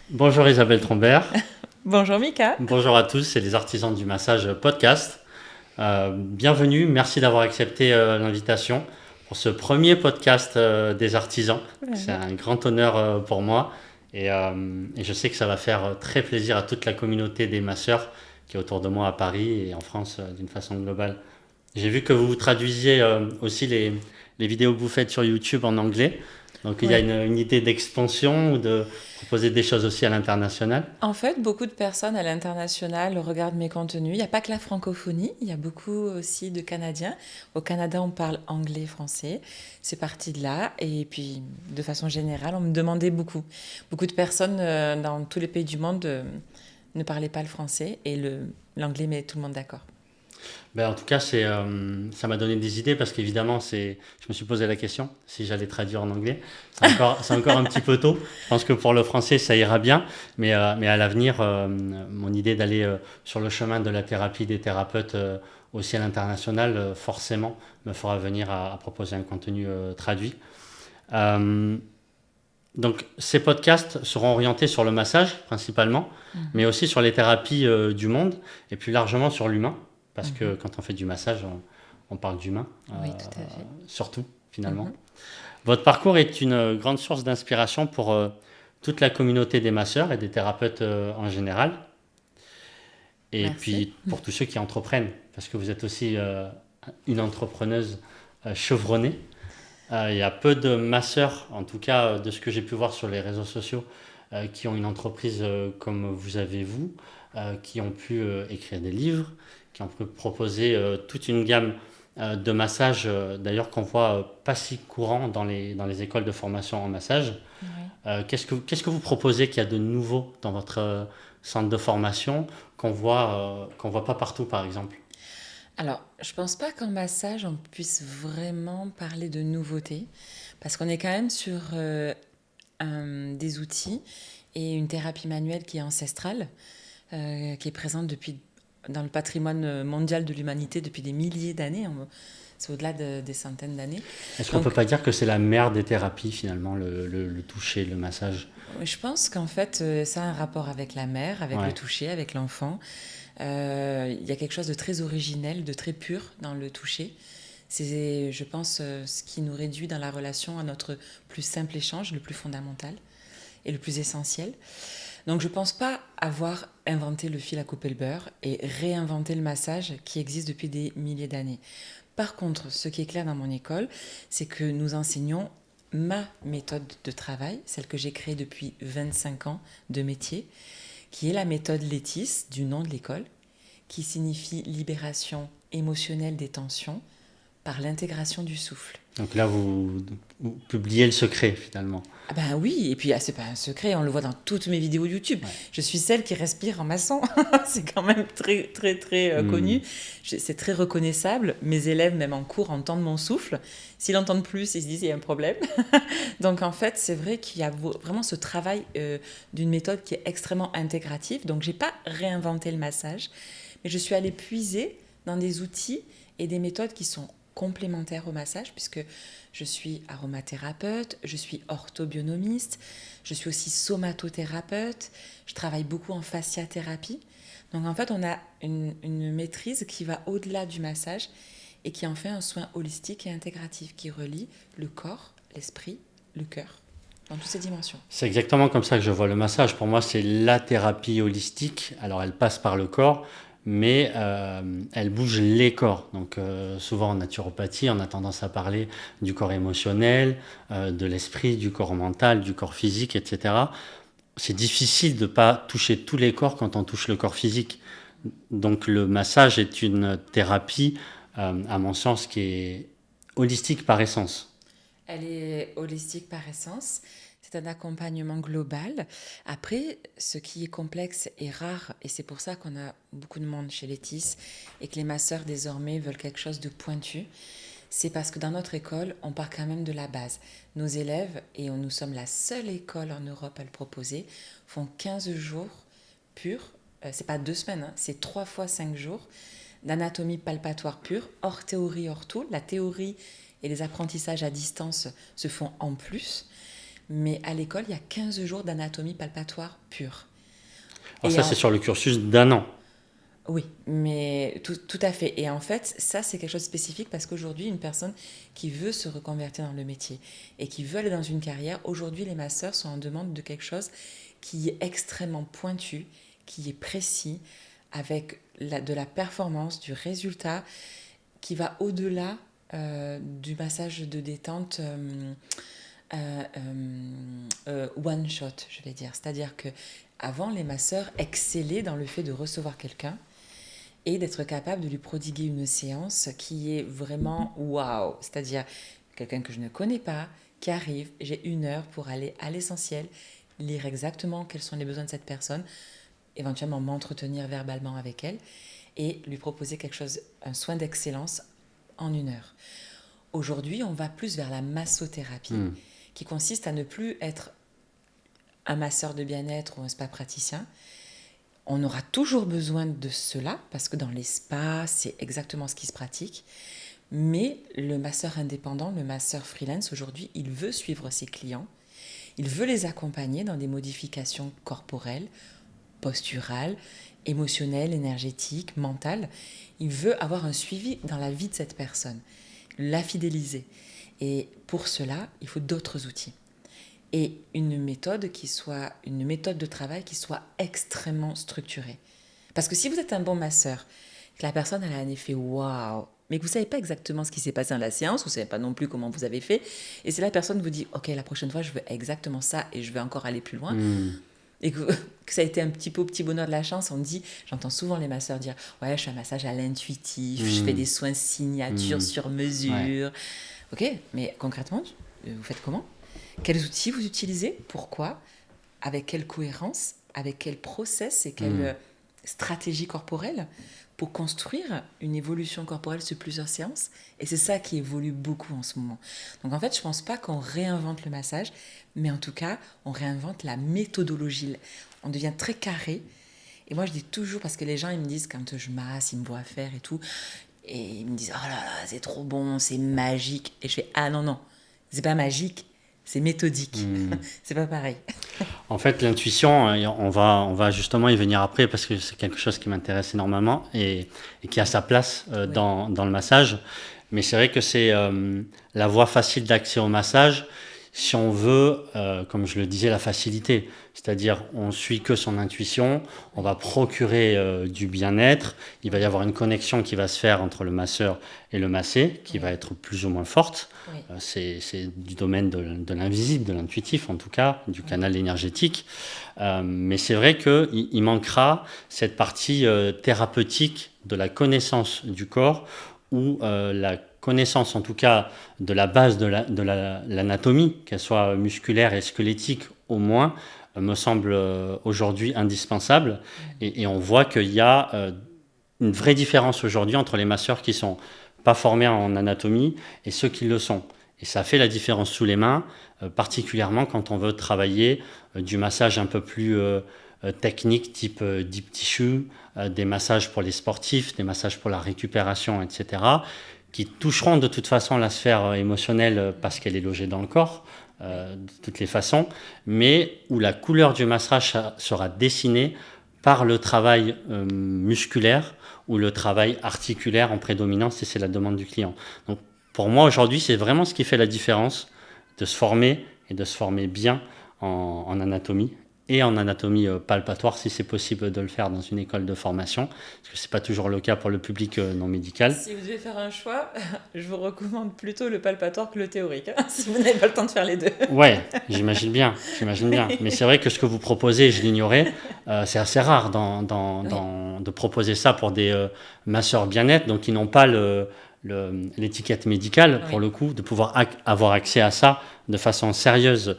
Bonjour Isabelle Trombert, Bonjour Mika. bonjour à tous, c'est les artisans du massage podcast. Bienvenue, merci d'avoir accepté l'invitation pour ce premier podcast des artisans. C'est Ouais. un grand honneur pour moi et je sais que ça va faire très plaisir à toute la communauté des masseurs qui est autour de moi à Paris et en France d'une façon globale. J'ai vu que vous traduisiez aussi les vidéos que vous faites sur YouTube en anglais. Donc il y a Oui. une idée d'expansion ou de proposer des choses aussi à l'international. En fait, beaucoup de personnes à l'international regardent mes contenus. Il n'y a pas que la francophonie, il y a beaucoup aussi de Canadiens. Au Canada, on parle anglais, français. C'est parti de là. Et puis, de façon générale, on me demandait beaucoup. Beaucoup de personnes dans tous les pays du monde ne parlaient pas le français et l'anglais met tout le monde d'accord. Ben, en tout cas, ça m'a donné des idées parce qu'évidemment, je me suis posé la question si j'allais traduire en anglais. C'est encore un petit peu tôt. Je pense que pour le français, ça ira bien. Mais à l'avenir, mon idée d'aller sur le chemin de la thérapie des thérapeutes aussi à l'international, forcément, me fera venir à proposer un contenu traduit. Euh, donc, ces podcasts seront orientés sur le massage principalement, mais Mhm. aussi sur les thérapies du monde et plus largement sur l'humain. Parce que Mhm. quand on fait du massage, on parle d'humain, Oui, tout à fait. surtout finalement. Mhm. Votre parcours est une grande source d'inspiration pour toute la communauté des masseurs et des thérapeutes en général. Et Merci. puis pour tous ceux qui entreprennent, parce que vous êtes aussi une entrepreneuse chevronnée. Il y a peu de masseurs, en tout cas de ce que j'ai pu voir sur les réseaux sociaux, qui ont une entreprise comme vous avez vous, qui ont pu écrire des livres, qui ont pu proposer toute une gamme de massages, d'ailleurs qu'on voit pas si courant dans les écoles de formation en massage. Oui. Qu'est-ce que vous proposez qu'il y a de nouveau dans votre centre de formation qu'on voit pas partout par exemple? Alors, je pense pas qu'en massage, on puisse vraiment parler de nouveauté, parce qu'on est quand même sur des outils et une thérapie manuelle qui est ancestrale, qui est présente dans le patrimoine mondial de l'humanité depuis des milliers d'années. C'est au-delà des centaines d'années. Est-ce qu'on peut Donc, pas dire que c'est la mère des thérapies finalement, le toucher, le massage? je pense qu'en fait, ça a un rapport avec la mère, avec le Ouais. toucher, avec l'enfant. Il y a quelque chose de très originel, de très pur dans le toucher. C'est, je pense, ce qui nous réduit dans la relation à notre plus simple échange, le plus fondamental et le plus essentiel. Donc je ne pense pas avoir inventé le fil à couper le beurre et réinventé le massage qui existe depuis des milliers d'années. Par contre, ce qui est clair dans mon école, c'est que nous enseignons ma méthode de travail, celle que j'ai créée depuis 25 ans de métier, qui est la méthode Létis, du nom de l'école, qui signifie libération émotionnelle des tensions par l'intégration du souffle. Donc là, vous publiez le secret finalement. Ah ben oui, et puis c'est pas un secret, on le voit dans toutes mes vidéos YouTube. Ouais. Je suis celle qui respire en maçon, c'est quand même très très très Hmm. connu. C'est très reconnaissable. Mes élèves, même en cours, entendent mon souffle. S'ils l'entendent plus, ils se disent il y a un problème. Donc en fait, c'est vrai qu'il y a vraiment ce travail d'une méthode qui est extrêmement intégrative. Donc j'ai pas réinventé le massage, mais je suis allée puiser dans des outils et des méthodes qui sont complémentaires au massage, puisque je suis aromathérapeute, je suis orthobionomiste, je suis aussi somatothérapeute, je travaille beaucoup en fasciathérapie. Donc en fait, on a une maîtrise qui va au-delà du massage et qui en fait un soin holistique et intégratif qui relie le corps, l'esprit, le cœur, dans toutes ces dimensions. C'est exactement comme ça que je vois le massage. Pour moi, c'est la thérapie holistique. Alors, elle passe par le corps, mais elle bouge les corps. Donc, souvent en naturopathie, on a tendance à parler du corps émotionnel, de l'esprit, du corps mental, du corps physique, etc. C'est difficile de ne pas toucher tous les corps quand on touche le corps physique. Donc, le massage est une thérapie, à mon sens, qui est holistique par essence. Elle est holistique par essence. C'est un accompagnement global. Après, ce qui est complexe et rare, et c'est pour ça qu'on a beaucoup de monde chez Létis et que les masseurs désormais veulent quelque chose de pointu, c'est parce que dans notre école, on part quand même de la base. Nos élèves, et nous sommes la seule école en Europe à le proposer, font 15 jours purs. C'est pas 2 semaines, hein, c'est 3 fois 5 jours d'anatomie palpatoire pure, hors théorie, hors tout. La théorie et les apprentissages à distance se font en plus. Mais à l'école, il y a 15 jours d'anatomie palpatoire pure. Alors ça, c'est sur le cursus d'1 an. Oui, mais tout à fait. Et en fait, ça, c'est quelque chose de spécifique parce qu'aujourd'hui, une personne qui veut se reconvertir dans le métier et qui veut aller dans une carrière, aujourd'hui, les masseurs sont en demande de quelque chose qui est extrêmement pointu, qui est précis, avec de la performance, du résultat, qui va au-delà du massage de détente one shot, je vais dire. C'est-à-dire que avant, les masseurs excellaient dans le fait de recevoir quelqu'un et d'être capable de lui prodiguer une séance qui est vraiment waouh. C'est-à-dire quelqu'un que je ne connais pas, qui arrive, j'ai 1 heure pour aller à l'essentiel, lire exactement quels sont les besoins de cette personne, éventuellement m'entretenir verbalement avec elle et lui proposer quelque chose, un soin d'excellence en 1 heure. Aujourd'hui, on va plus vers la massothérapie, qui consiste à ne plus être un masseur de bien-être ou un spa praticien. On aura toujours besoin de cela, parce que dans les spas, c'est exactement ce qui se pratique. Mais le masseur indépendant, le masseur freelance, aujourd'hui, il veut suivre ses clients. Il veut les accompagner dans des modifications corporelles, posturales, émotionnelles, énergétiques, mentales. Il veut avoir un suivi dans la vie de cette personne, la fidéliser. Et pour cela, il faut d'autres outils. Et une méthode de travail qui soit extrêmement structurée. Parce que si vous êtes un bon masseur, que la personne elle a un effet waouh, mais que vous ne savez pas exactement ce qui s'est passé dans la séance, vous ne savez pas non plus comment vous avez fait, et c'est la personne vous dit ok, la prochaine fois je veux exactement ça et je veux encore aller plus loin, et que ça a été un petit peu au petit bonheur de la chance, j'entends souvent les masseurs dire ouais, je fais un massage à l'intuitif, je fais des soins signature sur mesure. Ouais. Ok, mais concrètement, vous faites comment? Quels outils vous utilisez? Pourquoi? Avec quelle cohérence? Avec quel process et quelle stratégie corporelle pour construire une évolution corporelle sur plusieurs séances? Et c'est ça qui évolue beaucoup en ce moment. Donc en fait, je ne pense pas qu'on réinvente le massage, mais en tout cas, on réinvente la méthodologie. On devient très carré. Et moi, je dis toujours, parce que les gens, ils me disent, quand je masse, ils me voient faire et tout, et ils me disent, oh là là, c'est trop bon, c'est magique. Et je fais, ah non, non, c'est pas magique. C'est méthodique, c'est pas pareil. En fait, l'intuition, on va justement y venir après parce que c'est quelque chose qui m'intéresse énormément et qui a sa place dans le massage. Mais c'est vrai que c'est la voie facile d'accès au massage si on veut, comme je le disais, la facilité. C'est-à-dire, on suit que son intuition, on va procurer du bien-être, il va y avoir une connexion qui va se faire entre le masseur et le massé, qui va être plus ou moins forte. C'est du domaine de l'invisible, de l'intuitif en tout cas, du canal énergétique. Mais c'est vrai qu'il manquera cette partie thérapeutique de la connaissance du corps ou la connaissance en tout cas de la base de l'anatomie, qu'elle soit musculaire et squelettique au moins, me semble aujourd'hui indispensable. Et on voit qu'il y a une vraie différence aujourd'hui entre les masseurs qui ne sont pas formés en anatomie et ceux qui le sont. Et ça fait la différence sous les mains, particulièrement quand on veut travailler du massage un peu plus technique, type deep tissue, des massages pour les sportifs, des massages pour la récupération, etc., qui toucheront de toute façon la sphère émotionnelle parce qu'elle est logée dans le corps, de toutes les façons, mais où la couleur du massage sera dessinée par le travail musculaire ou le travail articulaire en prédominance, et c'est la demande du client. Donc pour moi aujourd'hui, c'est vraiment ce qui fait la différence de se former et de se former bien en anatomie et en anatomie palpatoire si c'est possible de le faire dans une école de formation, parce que ce n'est pas toujours le cas pour le public non médical. Si vous devez faire un choix, je vous recommande plutôt le palpatoire que le théorique, hein, si vous n'avez pas le temps de faire les deux. Ouais, j'imagine bien. Mais c'est vrai que ce que vous proposez, je l'ignorais, c'est assez rare de proposer ça pour des masseurs bien-être, donc qui n'ont pas l'étiquette médicale, pour le coup, de pouvoir avoir accès à ça de façon sérieuse,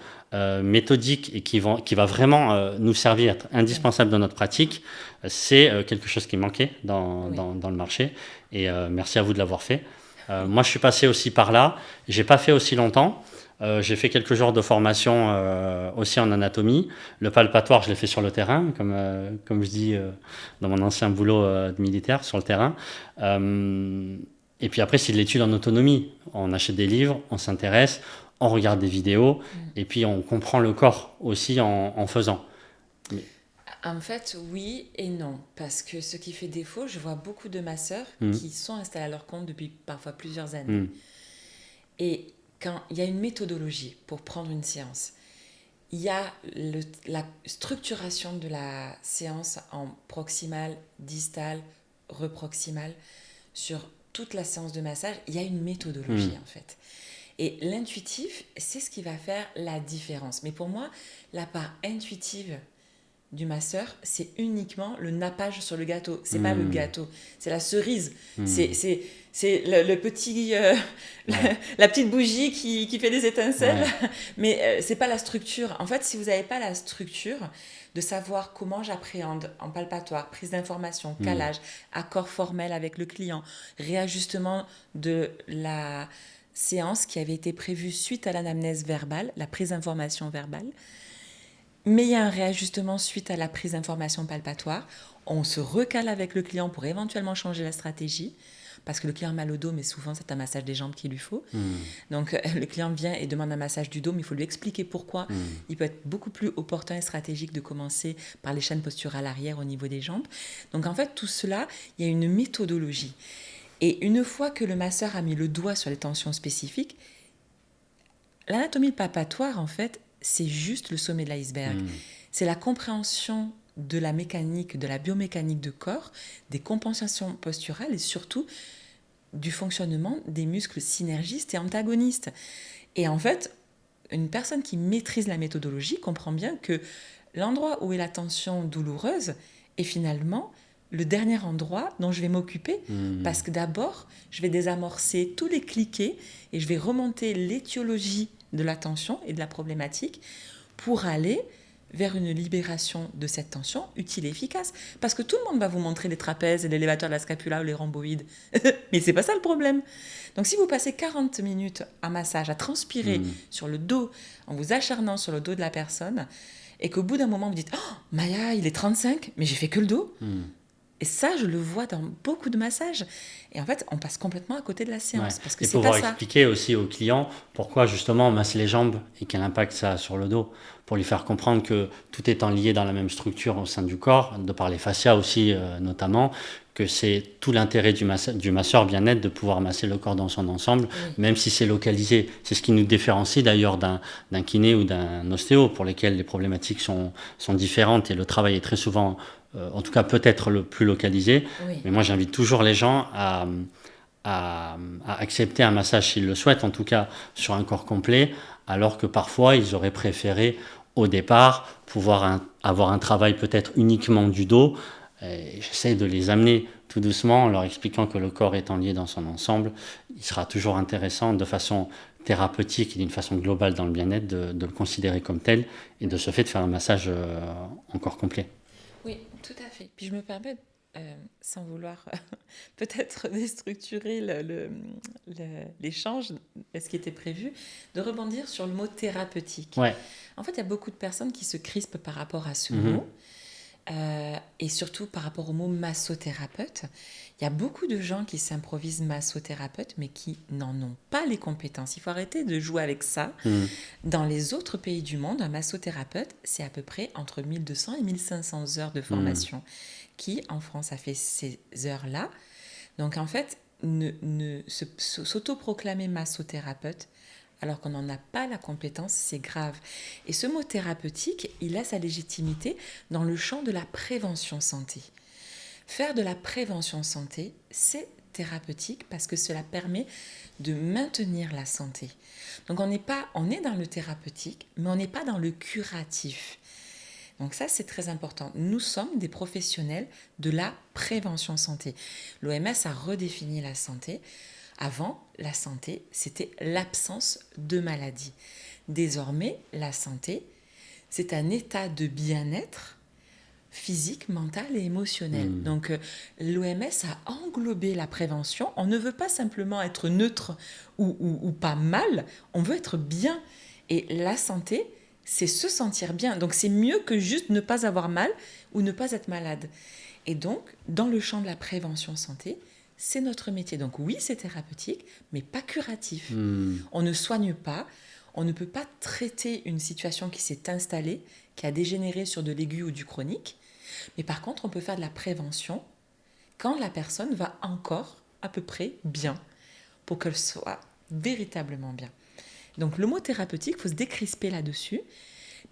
méthodique et qui va vraiment nous servir, être indispensable dans notre pratique, c'est quelque chose qui manquait dans le marché. Et merci à vous de l'avoir fait. Moi, je suis passé aussi par là. J'ai pas fait aussi longtemps. J'ai fait quelques jours de formation aussi en anatomie. Le palpatoire, je l'ai fait sur le terrain, comme je dis dans mon ancien boulot de militaire, sur le terrain. Et puis après, c'est de l'étude en autonomie. On achète des livres, on s'intéresse, on regarde des vidéos et puis on comprend le corps aussi en faisant. Mais- En fait, oui et non. Parce que ce qui fait défaut, je vois beaucoup de masseurs qui sont installés à leur compte depuis parfois plusieurs années. Et quand il y a une méthodologie pour prendre une séance, il y a la structuration de la séance en proximal, distal, reproximal. Sur toute la séance de massage, il y a une méthodologie en fait. Et l'intuitif, c'est ce qui va faire la différence. Mais pour moi, la part intuitive du masseur, c'est uniquement le nappage sur le gâteau. C'est pas le gâteau, c'est la cerise. C'est le petit, la petite bougie qui fait des étincelles. Ouais. Mais c'est pas la structure. En fait, si vous n'avez pas la structure de savoir comment j'appréhende en palpatoire, prise d'information, calage, accord formel avec le client, réajustement de la séance qui avait été prévue suite à l'anamnèse verbale, la prise d'information verbale, mais il y a un réajustement suite à la prise d'information palpatoire. On se recale avec le client pour éventuellement changer la stratégie, parce que le client a mal au dos, mais souvent c'est un massage des jambes qu'il lui faut. Donc le client vient et demande un massage du dos, mais il faut lui expliquer pourquoi. Il peut être beaucoup plus opportun et stratégique de commencer par les chaînes posturales arrière au niveau des jambes. Donc en fait, tout cela, il y a une méthodologie. Et une fois que le masseur a mis le doigt sur les tensions spécifiques, l'anatomie palpatoire, en fait, c'est juste le sommet de l'iceberg. C'est la compréhension de la mécanique, de la biomécanique de corps, des compensations posturales et surtout du fonctionnement des muscles synergistes et antagonistes. Et en fait, une personne qui maîtrise la méthodologie comprend bien que l'endroit où est la tension douloureuse est finalement le dernier endroit dont je vais m'occuper, parce que d'abord, je vais désamorcer tous les cliquets et je vais remonter l'étiologie de la tension et de la problématique pour aller vers une libération de cette tension utile et efficace. Parce que tout le monde va vous montrer les trapèzes et l'élévateur de la scapula ou les rhomboïdes. Mais c'est pas ça le problème. Donc si vous passez 40 minutes en massage à transpirer sur le dos, en vous acharnant sur le dos de la personne, et qu'au bout d'un moment vous dites « Oh, Maya, il est 35, mais j'ai fait que le dos ». Et ça, je le vois dans beaucoup de massages. Et en fait, on passe complètement à côté de la séance, parce que Et c'est pas pouvoir ça. expliquer aussi au client pourquoi justement masser les jambes et quel impact ça a sur le dos, pour lui faire comprendre que tout étant lié dans la même structure au sein du corps, de par les fascias aussi notamment, que c'est tout l'intérêt du masseur bien-être de pouvoir masser le corps dans son ensemble, même si c'est localisé. C'est ce qui nous différencie d'ailleurs d'un kiné ou d'un ostéo, pour lesquels les problématiques sont différentes et le travail est très souvent, en tout cas peut-être le plus localisé. Mais moi j'invite toujours les gens à accepter un massage s'ils le souhaitent, en tout cas sur un corps complet, alors que parfois ils auraient préféré au départ pouvoir avoir un travail peut-être uniquement du dos. Et j'essaie de les amener tout doucement en leur expliquant que le corps étant lié dans son ensemble, il sera toujours intéressant de façon thérapeutique et d'une façon globale dans le bien-être de le considérer comme tel et de ce fait de faire un massage en corps complet. Oui, tout à fait. Puis je me permets, sans vouloir peut-être déstructurer l'échange, ce qui était prévu, de rebondir sur le mot thérapeutique. Ouais. En fait, il y a beaucoup de personnes qui se crispent par rapport à ce mot, et surtout par rapport au mot massothérapeute. Il y a beaucoup de gens qui s'improvisent massothérapeutes, mais qui n'en ont pas les compétences. Il faut arrêter de jouer avec ça. Dans les autres pays du monde, un massothérapeute, c'est à peu près entre 1200 et 1500 heures de formation. Qui, en France, a fait ces heures-là. Donc, en fait, s'autoproclamer massothérapeute, alors qu'on n'en a pas la compétence, c'est grave. Et ce mot thérapeutique, il a sa légitimité dans le champ de la prévention santé. Faire de la prévention santé, c'est thérapeutique parce que cela permet de maintenir la santé. Donc on est dans le thérapeutique, mais on n'est pas dans le curatif. Donc ça, c'est très important. Nous sommes des professionnels de la prévention santé. L'OMS a redéfini la santé. Avant, la santé, c'était l'absence de maladie. Désormais, la santé, c'est un état de bien-être physique, mental et émotionnel. Donc, l'OMS a englobé la prévention. On ne veut pas simplement être neutre ou pas mal, on veut être bien. Et la santé, c'est se sentir bien. Donc, c'est mieux que juste ne pas avoir mal ou ne pas être malade. Et donc, dans le champ de la prévention santé, c'est notre métier. Donc oui, c'est thérapeutique, mais pas curatif. On ne soigne pas, On ne peut pas traiter une situation qui s'est installée, qui a dégénéré sur de l'aigu ou du chronique. Mais par contre, on peut faire de la prévention quand la personne va encore à peu près bien, pour qu'elle soit véritablement bien. Donc le mot thérapeutique, il faut se décrisper là-dessus,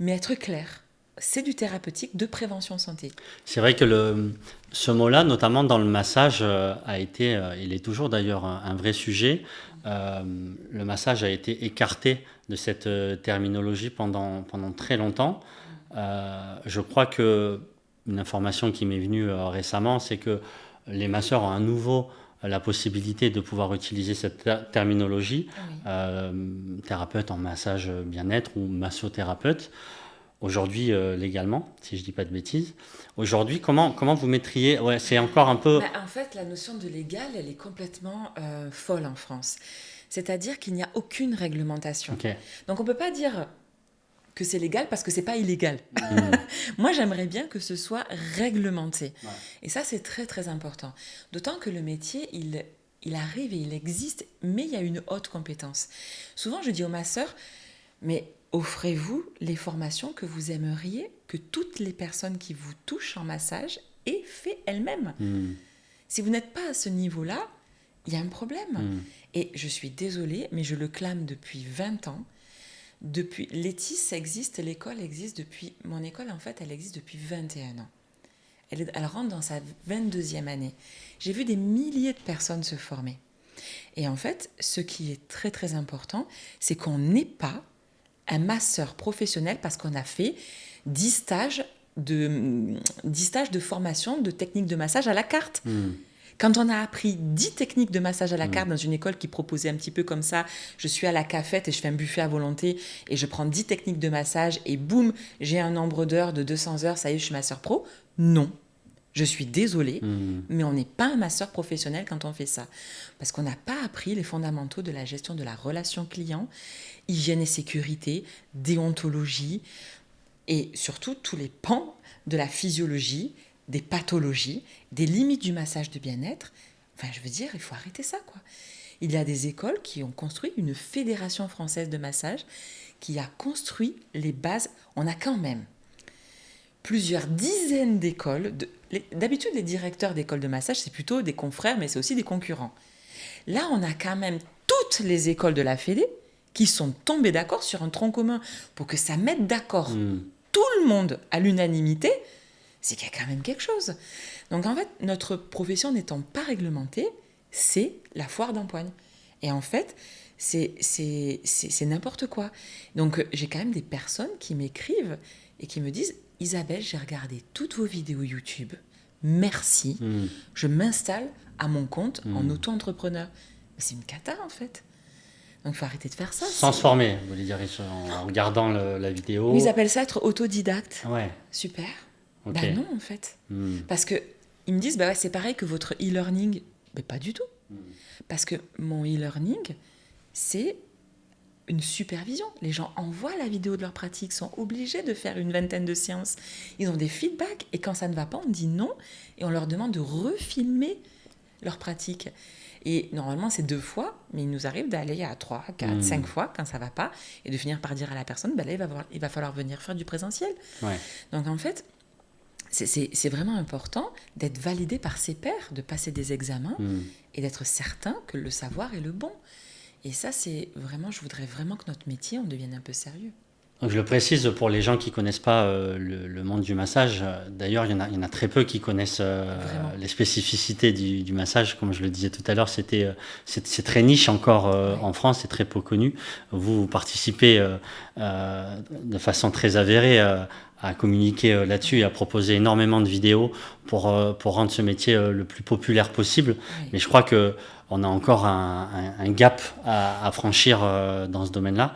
mais être clair. C'est du thérapeutique de prévention santé. C'est vrai que ce mot-là, notamment dans le massage, il est toujours d'ailleurs un vrai sujet. Le massage a été écarté de cette terminologie pendant très longtemps. Je crois que une information qui m'est venue récemment, c'est que les masseurs ont à nouveau la possibilité de pouvoir utiliser cette terminologie, thérapeute en massage bien-être ou massothérapeute. Aujourd'hui, légalement, si je ne dis pas de bêtises. Aujourd'hui, comment vous mettriez... Ouais, c'est encore un peu... En fait, la notion de légal, elle est complètement folle en France. C'est-à-dire qu'il n'y a aucune réglementation. Okay. Donc, on ne peut pas dire que c'est légal parce que ce n'est pas illégal. Moi, j'aimerais bien que ce soit réglementé. Ouais. Et ça, c'est très, très important. D'autant que le métier, il arrive et il existe, mais il y a une haute compétence. Souvent, je dis aux masseurs, mais... offrez-vous les formations que vous aimeriez que toutes les personnes qui vous touchent en massage aient fait elles-mêmes. Si vous n'êtes pas à ce niveau-là, il y a un problème. Et je suis désolée, mais je le clame depuis 20 ans. Depuis Létis, ça existe, l'école existe depuis... Mon école, en fait, elle existe depuis 21 ans. Elle rentre dans sa 22e année. J'ai vu des milliers de personnes se former. Et en fait, ce qui est très, très important, c'est qu'on n'ait pas un masseur professionnel parce qu'on a fait 10 stages de formation de techniques de massage à la carte. Quand on a appris 10 techniques de massage à la carte dans une école qui proposait un petit peu comme ça, je suis à la cafette et je fais un buffet à volonté et je prends 10 techniques de massage et boum, j'ai un nombre d'heures de 200 heures, ça y est, je suis masseur pro. Non. Je suis désolée, mais on n'est pas un masseur professionnel quand on fait ça. Parce qu'on n'a pas appris les fondamentaux de la gestion de la relation client, hygiène et sécurité, déontologie, et surtout tous les pans de la physiologie, des pathologies, des limites du massage de bien-être. Enfin, je veux dire, il faut arrêter ça, quoi. Il y a des écoles qui ont construit une fédération française de massage qui a construit les bases. On a quand même plusieurs dizaines d'écoles. D'habitude, les directeurs d'écoles de massage, c'est plutôt des confrères, mais c'est aussi des concurrents. Là, on a quand même toutes les écoles de la Fédé qui sont tombées d'accord sur un tronc commun pour que ça mette d'accord tout le monde à l'unanimité. C'est qu'il y a quand même quelque chose. Donc, en fait, notre profession n'étant pas réglementée, c'est la foire d'empoigne. Et en fait, c'est n'importe quoi. Donc, j'ai quand même des personnes qui m'écrivent et qui me disent « Isabelle, j'ai regardé toutes vos vidéos YouTube. Merci. Je m'installe à mon compte en auto-entrepreneur. » C'est une cata, en fait. Donc, il faut arrêter de faire ça. Sans se former, vous voulez dire, en regardant la vidéo. Ils appellent ça être autodidacte. Ouais. Super. Okay. Ben non, en fait. Parce qu'ils me disent, bah ouais, c'est pareil que votre e-learning. Mais pas du tout. Parce que mon e-learning, c'est une supervision. Les gens envoient la vidéo de leur pratique, sont obligés de faire une 20aine de séances. Ils ont des feedbacks. Et quand ça ne va pas, on dit non. Et on leur demande de refilmer leur pratique. Et normalement, c'est 2 fois, mais il nous arrive d'aller à 3, 4, 5 fois quand ça ne va pas. Et de finir par dire à la personne, bah là, il va falloir venir faire du présentiel. Ouais. Donc en fait, c'est vraiment important d'être validé par ses pairs, de passer des examens et d'être certain que le savoir est le bon. Et ça, c'est vraiment, je voudrais vraiment que notre métier, on devienne un peu sérieux. Donc je le précise pour les gens qui ne connaissent pas le monde du massage. D'ailleurs, il y en a très peu qui connaissent les spécificités du massage. Comme je le disais tout à l'heure, c'est très niche encore en France, c'est très peu connu. Vous participez de façon très avérée à communiquer là-dessus et à proposer énormément de vidéos pour rendre ce métier le plus populaire possible. Oui. Mais je crois qu'on a encore un gap à franchir dans ce domaine-là.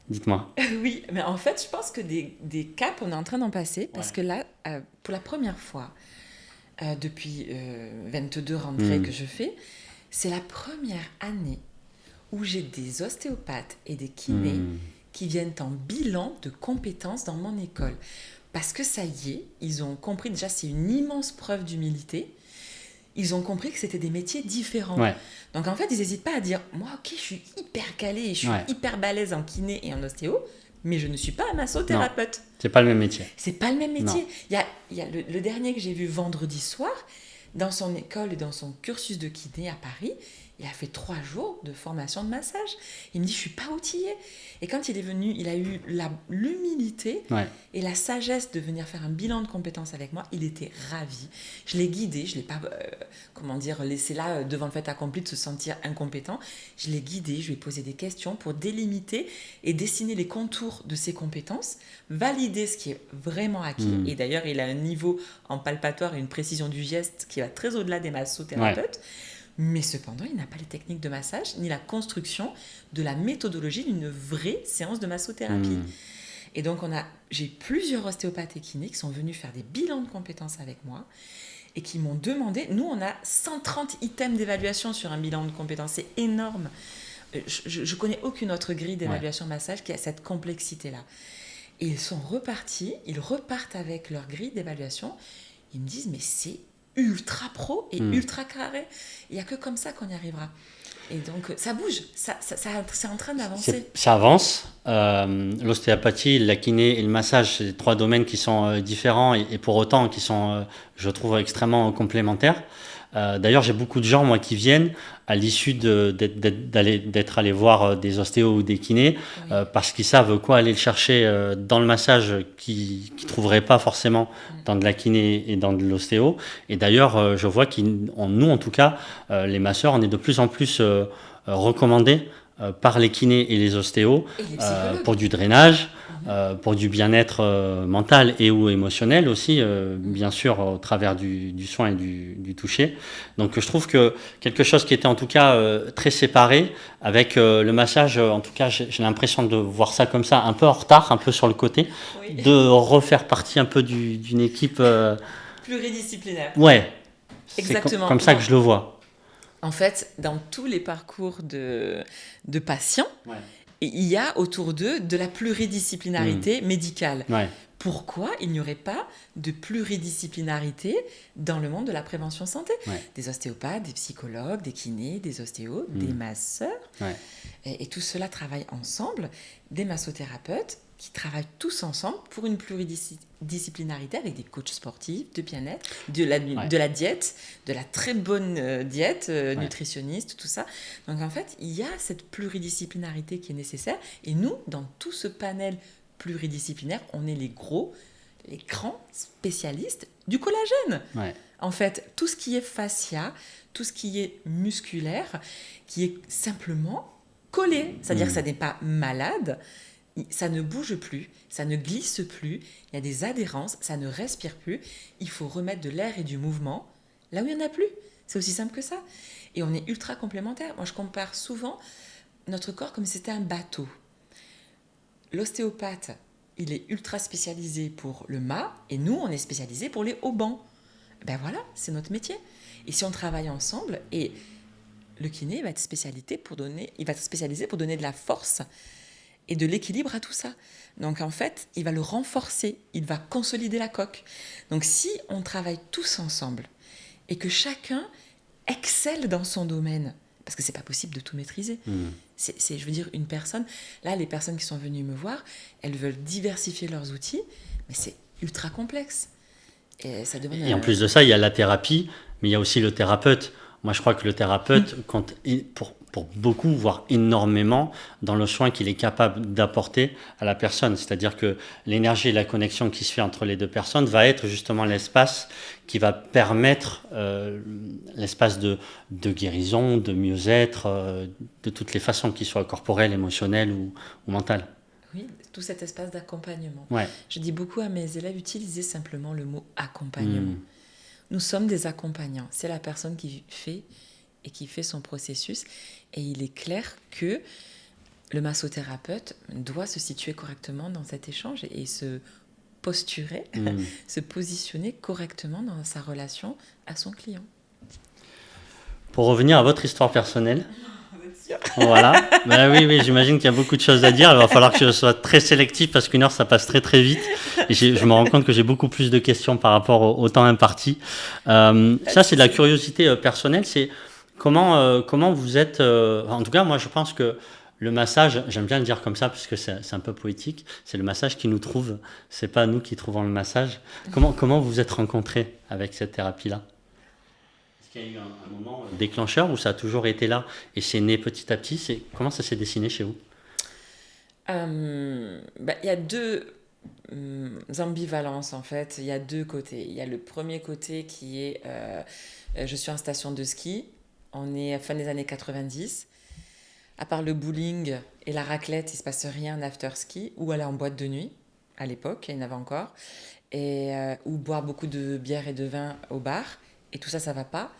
Dites-moi. Oui, mais en fait, je pense que des caps, on est en train d'en passer, parce que là, pour la première fois, depuis 22 rentrées que je fais, c'est la première année où j'ai des ostéopathes et des kinés qui viennent en bilan de compétences dans mon école. Parce que ça y est, ils ont compris, déjà, c'est une immense preuve d'humilité. ils ont compris que c'était des métiers différents. Ouais. Donc en fait, ils n'hésitent pas à dire, moi, ok, je suis hyper calée et je suis hyper balèze en kiné et en ostéo, mais je ne suis pas un massothérapeute. C'est pas le même métier. C'est pas le même métier. Non. Il y a le dernier que j'ai vu vendredi soir, dans son école et dans son cursus de kiné à Paris, il a fait 3 jours de formation de massage. Il me dit, je suis pas outillé. Et quand il est venu, il a eu l'humilité et la sagesse de venir faire un bilan de compétences avec moi. Il était ravi. Je l'ai guidé, je l'ai pas, laissé là devant le fait accompli de se sentir incompétent. Je l'ai guidé, je lui ai posé des questions pour délimiter et dessiner les contours de ses compétences, valider ce qui est vraiment acquis. Et d'ailleurs, il a un niveau en palpatoire et une précision du geste qui va très au-delà des massothérapeutes. Mais cependant, il n'a pas les techniques de massage ni la construction de la méthodologie d'une vraie séance de massothérapie. Et donc, j'ai plusieurs ostéopathes et kinés qui sont venus faire des bilans de compétences avec moi et qui m'ont demandé, nous, on a 130 items d'évaluation sur un bilan de compétences, c'est énorme. Je connais aucune autre grille d'évaluation massage qui a cette complexité-là. Et ils sont repartis, ils repartent avec leur grille d'évaluation, ils me disent, mais c'est ultra pro et ultra carré. Il n'y a que comme ça qu'on y arrivera. Et donc, ça bouge, c'est en train d'avancer. Ça avance. L'ostéopathie, la kiné et le massage, c'est 3 domaines qui sont différents et pour autant qui sont, je trouve, extrêmement complémentaires. D'ailleurs, j'ai beaucoup de gens, moi, qui viennent à l'issue d'être allés voir des ostéos ou des kinés parce qu'ils savent quoi aller le chercher dans le massage qu'ils ne trouveraient pas forcément dans de la kiné et dans de l'ostéo. Et d'ailleurs, je vois nous, en tout cas, les masseurs, on est de plus en plus recommandés par les kinés et les ostéos pour du drainage, pour du bien-être mental et ou émotionnel aussi, bien sûr au travers du soin et du toucher. Donc je trouve que quelque chose qui était en tout cas très séparé avec le massage, en tout cas j'ai l'impression de voir ça comme ça, un peu en retard, un peu sur le côté, de refaire partie un peu d'une équipe pluridisciplinaire. Ouais, exactement. C'est comme ça que je le vois. En fait, dans tous les parcours de patients, il y a autour d'eux de la pluridisciplinarité médicale. Pourquoi il n'y aurait pas de pluridisciplinarité dans le monde de la prévention santé ? Des ostéopathes, des psychologues, des kinés, des ostéos, des masseurs. Et tout cela travaille ensemble. Des massothérapeutes qui travaillent tous ensemble pour une pluridisciplinarité avec des coachs sportifs, de bien-être, de la diète, de la très bonne diète, nutritionniste, tout ça. Donc en fait, il y a cette pluridisciplinarité qui est nécessaire. Et nous, dans tout ce panel pluridisciplinaire, on est les grands spécialistes du collagène. En fait, tout ce qui est fascia, tout ce qui est musculaire, qui est simplement collé. C'est-à-dire que ça n'est pas malade, ça ne bouge plus, ça ne glisse plus, il y a des adhérences, ça ne respire plus. Il faut remettre de l'air et du mouvement là où il n'y en a plus. C'est aussi simple que ça. Et on est ultra complémentaires. Moi, je compare souvent notre corps comme si c'était un bateau. L'ostéopathe, il est ultra spécialisé pour le mât et nous, on est spécialisé pour les haubans. Ben voilà, c'est notre métier. Et si on travaille ensemble, et le kiné va être spécialisé pour donner de la force et de l'équilibre à tout ça. Donc en fait, il va le renforcer, il va consolider la coque. Donc si on travaille tous ensemble et que chacun excelle dans son domaine, parce que c'est pas possible de tout maîtriser. Je veux dire, une personne, là, les personnes qui sont venues me voir, elles veulent diversifier leurs outils, mais c'est ultra complexe. Et en plus de ça, il y a la thérapie, mais il y a aussi le thérapeute. Moi, je crois que le thérapeute, pour beaucoup, voire énormément, dans le soin qu'il est capable d'apporter à la personne. C'est-à-dire que l'énergie et la connexion qui se fait entre les deux personnes va être justement l'espace qui va permettre l'espace de guérison, de mieux-être, de toutes les façons, qu'ils soient corporelles, émotionnelles ou mentales. Oui, tout cet espace d'accompagnement. Je dis beaucoup à mes élèves, utilisez simplement le mot accompagnement. Nous sommes des accompagnants. C'est la personne qui fait son processus. Et il est clair que le massothérapeute doit se situer correctement dans cet échange et se posturer, se positionner correctement dans sa relation à son client. Pour revenir à votre histoire personnelle, sûr. Voilà. Ben oui, j'imagine qu'il y a beaucoup de choses à dire. Il va falloir que je sois très sélectif parce qu'une heure, ça passe très très vite. Et je me rends compte que j'ai beaucoup plus de questions par rapport au temps imparti. Ça, c'est de la curiosité personnelle. C'est comment vous êtes... en tout cas, moi, je pense que le massage, j'aime bien le dire comme ça parce que c'est un peu poétique, c'est le massage qui nous trouve. C'est pas nous qui trouvons le massage. Comment vous vous êtes rencontrés avec cette thérapie-là? Est-ce qu'il y a eu un moment déclencheur où ça a toujours été là et c'est né petit à petit? Comment ça s'est dessiné chez vous? Il y a deux ambivalences en fait. Il y a deux côtés. Il y a le premier côté qui est je suis en station de ski. On est à fin des années 90. À part le bowling et la raclette, il se passe rien en after-ski ou aller en boîte de nuit. À l'époque, il y en avait encore. Ou boire beaucoup de bière et de vin au bar. Et tout ça, ça va pas.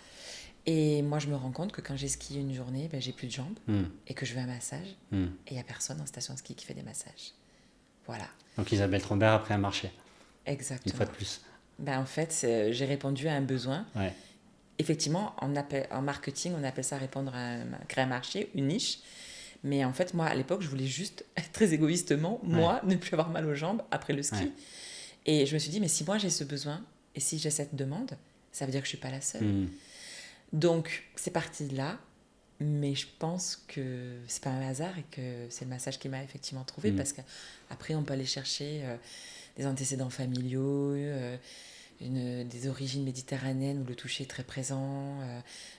Et moi, je me rends compte que quand j'ai skié une journée, j'ai plus de jambes et que je veux un massage. Et il n'y a personne en station de ski qui fait des massages. Voilà. Donc Isabelle Trombert après un marché. Exactement. Une fois de plus. En fait, j'ai répondu à un besoin. Ouais. Effectivement, en marketing, on appelle ça répondre créer un marché, une niche. Mais en fait, moi, à l'époque, je voulais juste, très égoïstement, ne plus avoir mal aux jambes après le ski. Ouais. Et je me suis dit, mais si moi j'ai ce besoin et si j'ai cette demande, ça veut dire que je ne suis pas la seule. Donc, c'est parti de là. Mais je pense que c'est pas un hasard et que c'est le massage qui m'a effectivement trouvé parce qu'après, on peut aller chercher des antécédents familiaux, des origines méditerranéennes où le toucher est très présent,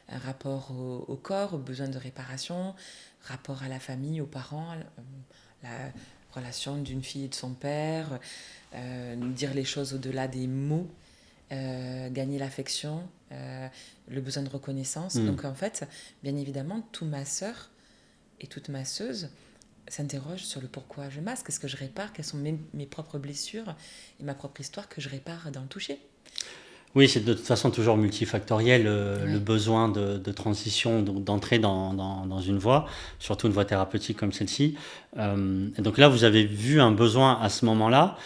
un rapport au corps, aux besoins de réparation, rapport à la famille, aux parents, la relation d'une fille et de son père, dire les choses au-delà des mots, gagner l'affection, le besoin de reconnaissance. Donc en fait, bien évidemment, tout masseur et toute masseuse s'interroge sur le pourquoi je masque, qu'est-ce que je répare, quelles sont mes propres blessures et ma propre histoire que je répare dans le toucher. Oui, c'est de toute façon toujours multifactoriel, le besoin de transition, d'entrer dans une voie, surtout une voie thérapeutique comme celle-ci. Et donc là, vous avez vu un besoin à ce moment-là.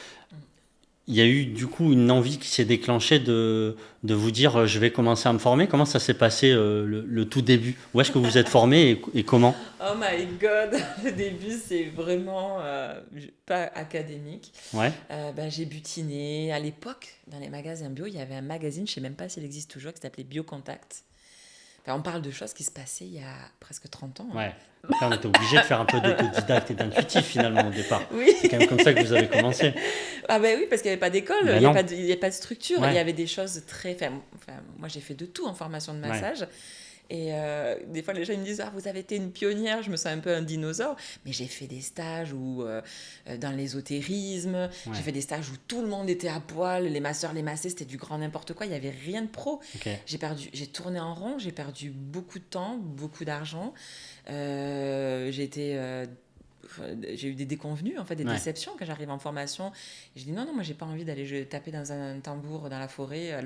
Il y a eu du coup une envie qui s'est déclenchée de vous dire je vais commencer à me former. Comment ça s'est passé le tout début? Où est-ce que vous êtes formé et comment? Oh my god, le début c'est vraiment pas académique. Ouais. J'ai butiné. À l'époque, dans les magasins bio, il y avait un magazine, je ne sais même pas s'il existe toujours, qui s'appelait Biocontact. On parle de choses qui se passaient il y a presque 30 ans. Ouais. Là, on était obligé de faire un peu d'autodidacte et d'intuitif finalement au départ. Oui. C'est quand même comme ça que vous avez commencé. Ah oui, parce qu'il n'y avait pas d'école, il n'y avait pas de structure. Ouais. Il y avait des choses très... moi, j'ai fait de tout en formation de massage. Ouais. Et des fois, les gens me disent « vous avez été une pionnière », je me sens un peu un dinosaure. Mais j'ai fait des stages dans l'ésotérisme, j'ai fait des stages où tout le monde était à poil, les masseurs, les massés, c'était du grand n'importe quoi, il n'y avait rien de pro. Okay. J'ai tourné en rond, j'ai perdu beaucoup de temps, beaucoup d'argent. J'ai eu des déconvenues, en fait, des déceptions quand j'arrive en formation. Et je dis non, moi, j'ai pas envie d'aller taper dans un tambour dans la forêt,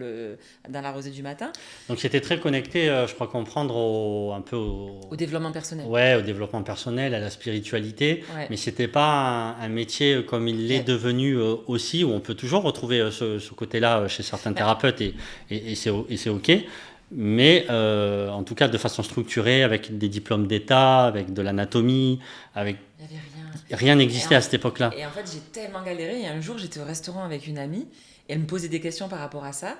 dans la rosée du matin. Donc, c'était très connecté, je crois comprendre, au développement personnel. Ouais, au développement personnel, à la spiritualité. Ouais. Mais c'était pas un métier comme il l'est devenu aussi, où on peut toujours retrouver ce côté-là chez certains thérapeutes et c'est OK. Mais en tout cas de façon structurée, avec des diplômes d'État, avec de l'anatomie, avec... Il n'y avait rien. Rien n'existait à cette époque-là. Et en fait, j'ai tellement galéré. Et un jour, j'étais au restaurant avec une amie et elle me posait des questions par rapport à ça.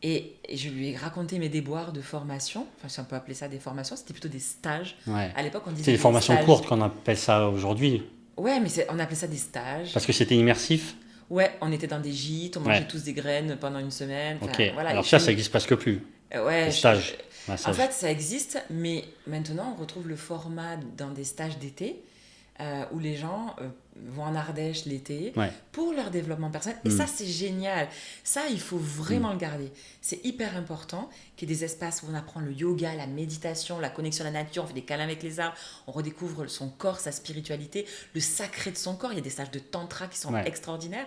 Et je lui ai raconté mes déboires de formation. Enfin, si on peut appeler ça des formations, c'était plutôt des stages. Ouais. À l'époque, on disait c'est des formations stages courtes qu'on appelle ça aujourd'hui. Ouais, mais on appelait ça des stages. Parce que c'était immersif. Ouais, on était dans des gîtes, on mangeait tous des graines pendant une semaine. Ok, voilà. Alors ça existe presque plus. Ouais, stage. En fait, ça existe, mais maintenant, on retrouve le format dans des stages d'été où les gens vont en Ardèche l'été pour leur développement personnel. Et ça, c'est génial. Ça, il faut vraiment le garder. C'est hyper important qu'il y ait des espaces où on apprend le yoga, la méditation, la connexion à la nature, on fait des câlins avec les arbres, on redécouvre son corps, sa spiritualité, le sacré de son corps. Il y a des stages de tantra qui sont extraordinaires,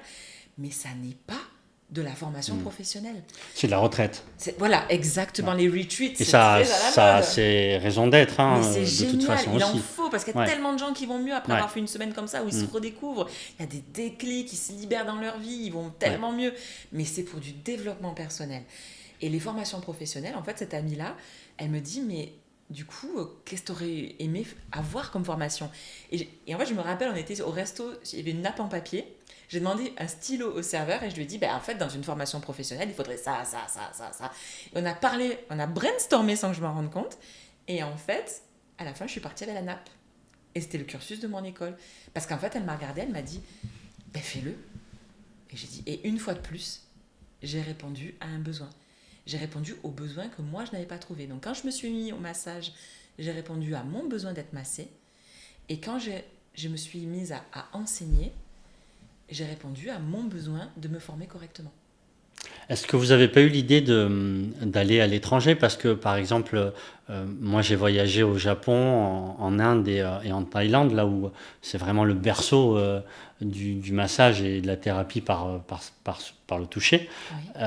mais ça n'est pas de la formation professionnelle. C'est de la retraite. Voilà, exactement, les retreats. Et ça c'est raison d'être, mais c'est génial, toute façon il aussi. en faut, parce qu'il y a tellement de gens qui vont mieux après avoir fait une semaine comme ça, où ils se redécouvrent, il y a des déclics, ils se libèrent dans leur vie, ils vont tellement mieux. Mais c'est pour du développement personnel. Et les formations professionnelles, en fait, cette amie-là, elle me dit, mais du coup, qu'est-ce que tu aurais aimé avoir comme formation? Et en fait, je me rappelle, on était au resto, il y avait une nappe en papier. J'ai demandé un stylo au serveur et je lui ai dit, en fait, dans une formation professionnelle, il faudrait ça, ça, ça, ça, ça. Et on a parlé, on a brainstormé sans que je m'en rende compte. Et en fait, à la fin, je suis partie avec la nappe. Et c'était le cursus de mon école. Parce qu'en fait, elle m'a regardée, elle m'a dit, fais-le. Et j'ai dit, et une fois de plus, j'ai répondu à un besoin. J'ai répondu aux besoins que moi, je n'avais pas trouvé. Donc, quand je me suis mis au massage, j'ai répondu à mon besoin d'être massée. Et quand je me suis mise à enseigner, j'ai répondu à mon besoin de me former correctement. Est-ce que vous n'avez pas eu l'idée d'aller à l'étranger? Parce que, par exemple, moi j'ai voyagé au Japon, en Inde et en Thaïlande, là où c'est vraiment le berceau du massage et de la thérapie par le toucher. Oui.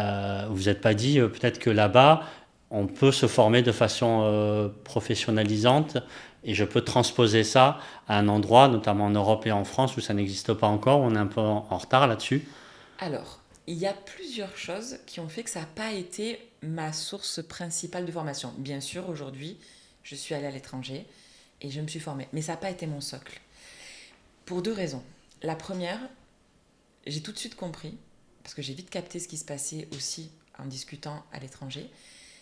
Vous n'êtes pas dit peut-être que là-bas, on peut se former de façon professionnalisante et je peux transposer ça à un endroit, notamment en Europe et en France, où ça n'existe pas encore, où on est un peu en retard là-dessus? Alors, il y a plusieurs choses qui ont fait que ça n'a pas été ma source principale de formation. Bien sûr, aujourd'hui, je suis allée à l'étranger et je me suis formée, mais ça n'a pas été mon socle. Pour deux raisons. La première, j'ai tout de suite compris, parce que j'ai vite capté ce qui se passait aussi en discutant à l'étranger,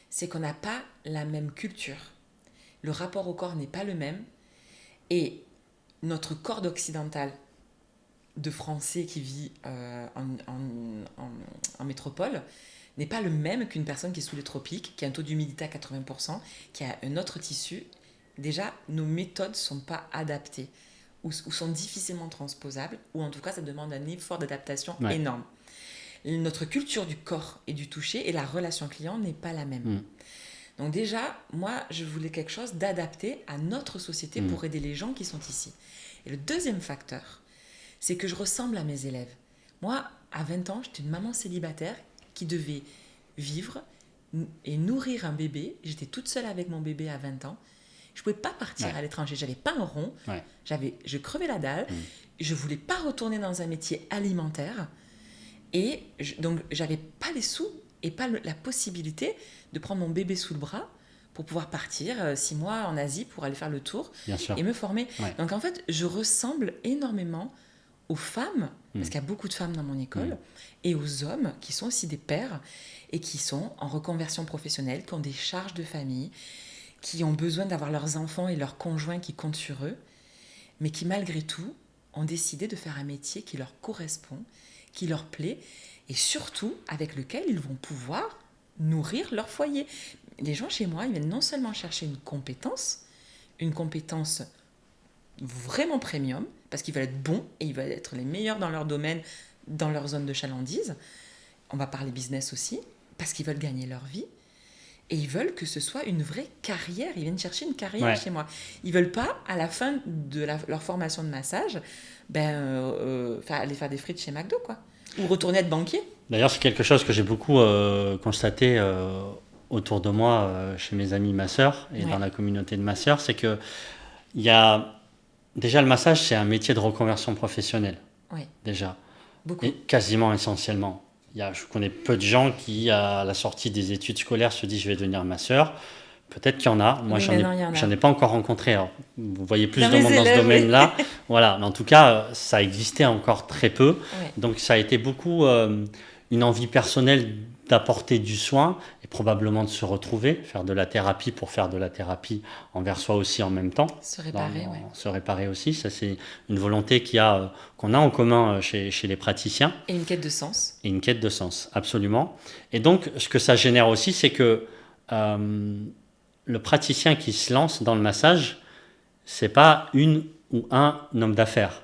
c'est qu'on n'a pas la même culture. Le rapport au corps n'est pas le même et notre corps d'occidental de Français qui vit en métropole n'est pas le même qu'une personne qui est sous les tropiques, qui a un taux d'humidité à 80%, qui a un autre tissu. Déjà, nos méthodes ne sont pas adaptées ou sont difficilement transposables, ou en tout cas, ça demande un effort d'adaptation énorme. Notre culture du corps et du toucher et la relation client n'est pas la même. Donc déjà, moi, je voulais quelque chose d'adapté à notre société pour aider les gens qui sont ici. Et le deuxième facteur, c'est que je ressemble à mes élèves. Moi, à 20 ans, j'étais une maman célibataire qui devait vivre et nourrir un bébé. J'étais toute seule avec mon bébé à 20 ans. Je ne pouvais pas partir à l'étranger. Je n'avais pas un rond. Je crevais la dalle. Je ne voulais pas retourner dans un métier alimentaire. Et donc, je n'avais pas les sous et pas la possibilité de prendre mon bébé sous le bras pour pouvoir partir 6 mois en Asie pour aller faire le tour et me former. Donc, en fait, je ressemble énormément aux femmes, parce qu'il y a beaucoup de femmes dans mon école, et aux hommes qui sont aussi des pères et qui sont en reconversion professionnelle, qui ont des charges de famille, qui ont besoin d'avoir leurs enfants et leurs conjoints qui comptent sur eux, mais qui malgré tout ont décidé de faire un métier qui leur correspond, qui leur plaît, et surtout avec lequel ils vont pouvoir nourrir leur foyer. Les gens chez moi, ils viennent non seulement chercher une compétence vraiment premium, parce qu'ils veulent être bons et ils veulent être les meilleurs dans leur domaine, dans leur zone de chalandise. On va parler business aussi, parce qu'ils veulent gagner leur vie. Et ils veulent que ce soit une vraie carrière. Ils viennent chercher une carrière chez moi. Ils ne veulent pas, à la fin de leur formation de massage, aller faire des frites chez McDo, quoi. Ou retourner être banquier. D'ailleurs, c'est quelque chose que j'ai beaucoup constaté autour de moi, chez mes amis masseurs et dans la communauté de masseurs, c'est que il y a déjà le massage, c'est un métier de reconversion professionnelle. Oui. Déjà. Beaucoup. Et quasiment essentiellement. Je connais peu de gens qui, à la sortie des études scolaires, se disent je vais devenir masseur. Peut-être qu'il y en a. Moi, j'en ai pas encore rencontré. Alors, vous voyez plus de monde dans ce domaine-là. Voilà. Mais en tout cas, ça existait encore très peu. Oui. Donc, ça a été beaucoup une envie personnelle d'apporter du soin et probablement de se retrouver, faire de la thérapie pour faire de la thérapie envers soi aussi en même temps. Se réparer, Se réparer aussi. Ça, c'est une volonté qu'on a en commun chez les praticiens. Et une quête de sens. Et une quête de sens, absolument. Et donc, ce que ça génère aussi, c'est que le praticien qui se lance dans le massage, c'est pas une ou un homme d'affaires.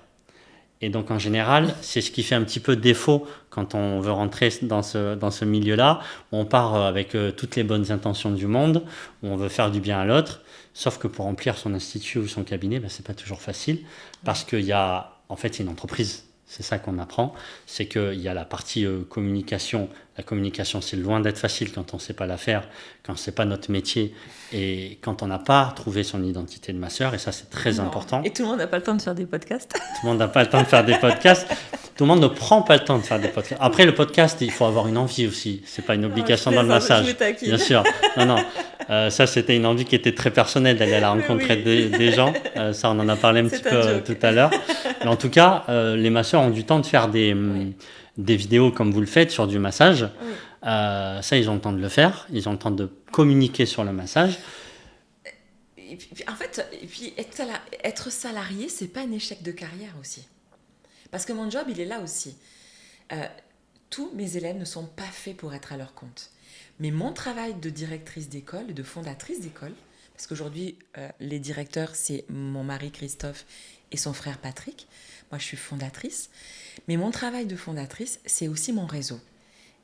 Et donc, en général, c'est ce qui fait un petit peu défaut quand on veut rentrer dans ce milieu-là, où on part avec toutes les bonnes intentions du monde, où on veut faire du bien à l'autre, sauf que pour remplir son institut ou son cabinet, c'est pas toujours facile, parce qu'il y a, en fait, une entreprise C'est ça qu'on apprend, c'est qu'il y a la partie communication. La communication, c'est loin d'être facile quand on ne sait pas la faire, quand ce n'est pas notre métier et quand on n'a pas trouvé son identité de masseur. Et ça, c'est très important. Et tout le monde n'a pas le temps de faire des podcasts. Tout le monde n'a pas le temps de faire des podcasts. Tout le monde ne prend pas le temps de faire des podcasts. Après, le podcast, il faut avoir une envie aussi. Ce n'est pas une obligation dans le massage. Bien sûr. Non. Ça, c'était une envie qui était très personnelle d'aller à la rencontre des gens. Ça, on en a parlé un petit peu tout à l'heure. Mais en tout cas, les masseurs ont du temps de faire des vidéos comme vous le faites sur du massage. Oui. Ça, ils ont le temps de le faire. Ils ont le temps de communiquer sur le massage. Et puis, en fait, être salarié, c'est pas un échec de carrière aussi. Parce que mon job, il est là aussi. Tous mes élèves ne sont pas faits pour être à leur compte. Mais mon travail de directrice d'école, de fondatrice d'école, parce qu'aujourd'hui, les directeurs, c'est mon mari Christophe et son frère Patrick. Moi, je suis fondatrice. Mais mon travail de fondatrice, c'est aussi mon réseau.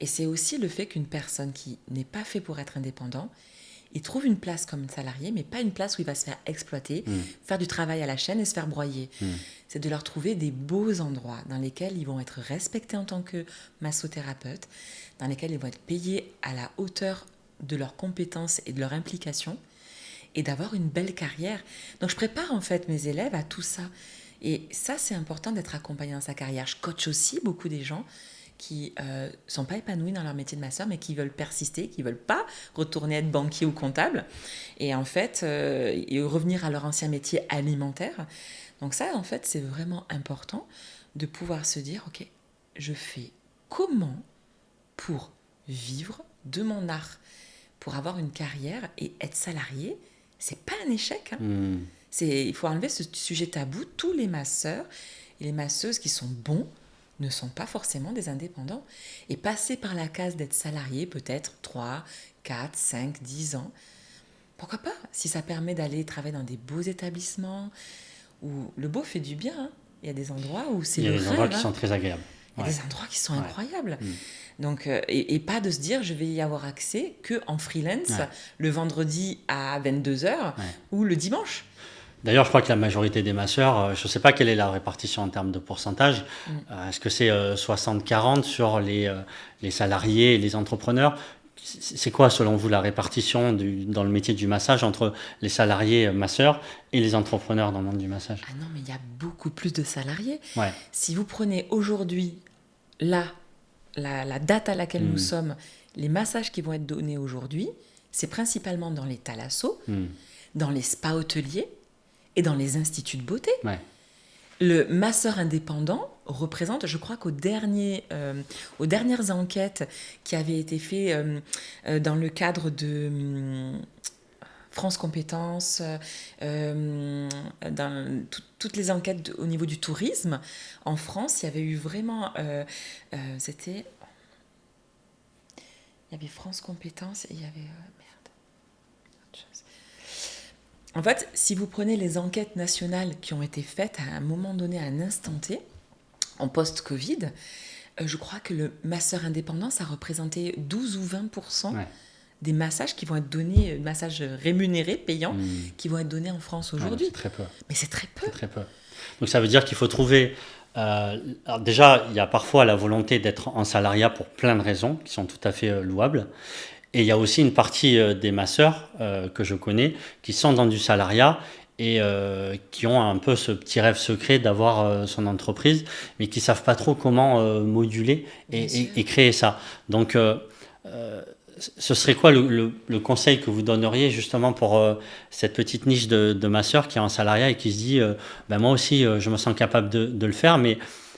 Et c'est aussi le fait qu'une personne qui n'est pas faite pour être indépendant, il trouve une place comme salarié, mais pas une place où il va se faire exploiter, faire du travail à la chaîne et se faire broyer. C'est de leur trouver des beaux endroits dans lesquels ils vont être respectés en tant que massothérapeute, dans lesquels ils vont être payés à la hauteur de leurs compétences et de leur implication, et d'avoir une belle carrière. Donc je prépare en fait mes élèves à tout ça. Et ça, c'est important d'être accompagné dans sa carrière. Je coach aussi beaucoup des gens qui ne sont pas épanouis dans leur métier de masseur, mais qui veulent persister, qui ne veulent pas retourner être banquier ou comptable, et en fait, et revenir à leur ancien métier alimentaire. Donc ça, en fait, c'est vraiment important de pouvoir se dire, ok, je fais comment pour vivre de mon art, pour avoir une carrière et être salarié, c'est pas un échec. Il faut enlever ce sujet tabou. Tous les masseurs et les masseuses qui sont bons ne sont pas forcément des indépendants. Et passer par la case d'être salarié, peut-être 3, 4, 5, 10 ans, pourquoi pas? Si ça permet d'aller travailler dans des beaux établissements, où le beau fait du bien. Hein. Il y a des endroits où c'est le rêve. Il y a des endroits qui sont très agréables. Il y a des endroits qui sont incroyables. Donc, et pas de se dire, je vais y avoir accès qu'en freelance, le vendredi à 22h ou le dimanche. D'ailleurs, je crois que la majorité des masseurs, je ne sais pas quelle est la répartition en termes de pourcentage. Est-ce que c'est 60-40 sur les salariés et les entrepreneurs? C'est quoi, selon vous, la répartition dans le métier du massage entre les salariés masseurs et les entrepreneurs dans le monde du massage? Ah non, mais il y a beaucoup plus de salariés. Ouais. Si vous prenez aujourd'hui, la date à laquelle nous sommes, les massages qui vont être donnés aujourd'hui, c'est principalement dans les thalassos, dans les spas hôteliers, et dans les instituts de beauté. Ouais. Le masseur indépendant représente, je crois qu'aux dernières enquêtes qui avaient été faites dans le cadre de France Compétences, dans toutes les enquêtes au niveau du tourisme, en France, il y avait eu vraiment... il y avait France Compétences et il y avait... En fait, si vous prenez les enquêtes nationales qui ont été faites à un moment donné, à un instant T, en post-Covid, je crois que le masseur indépendant, ça représentait 12 ou 20% des massages qui vont être donnés, massages rémunérés, payants, qui vont être donnés en France aujourd'hui. C'est très peu. Mais c'est très peu. C'est très peu. Donc ça veut dire qu'il faut trouver... alors déjà, il y a parfois la volonté d'être en salariat pour plein de raisons qui sont tout à fait louables. Et il y a aussi une partie des masseurs que je connais qui sont dans du salariat et qui ont un peu ce petit rêve secret d'avoir son entreprise, mais qui ne savent pas trop comment moduler et créer ça. Donc, ce serait quoi le conseil que vous donneriez justement pour cette petite niche de masseurs qui est en salariat et qui se dit moi aussi, je me sens capable de le faire, mais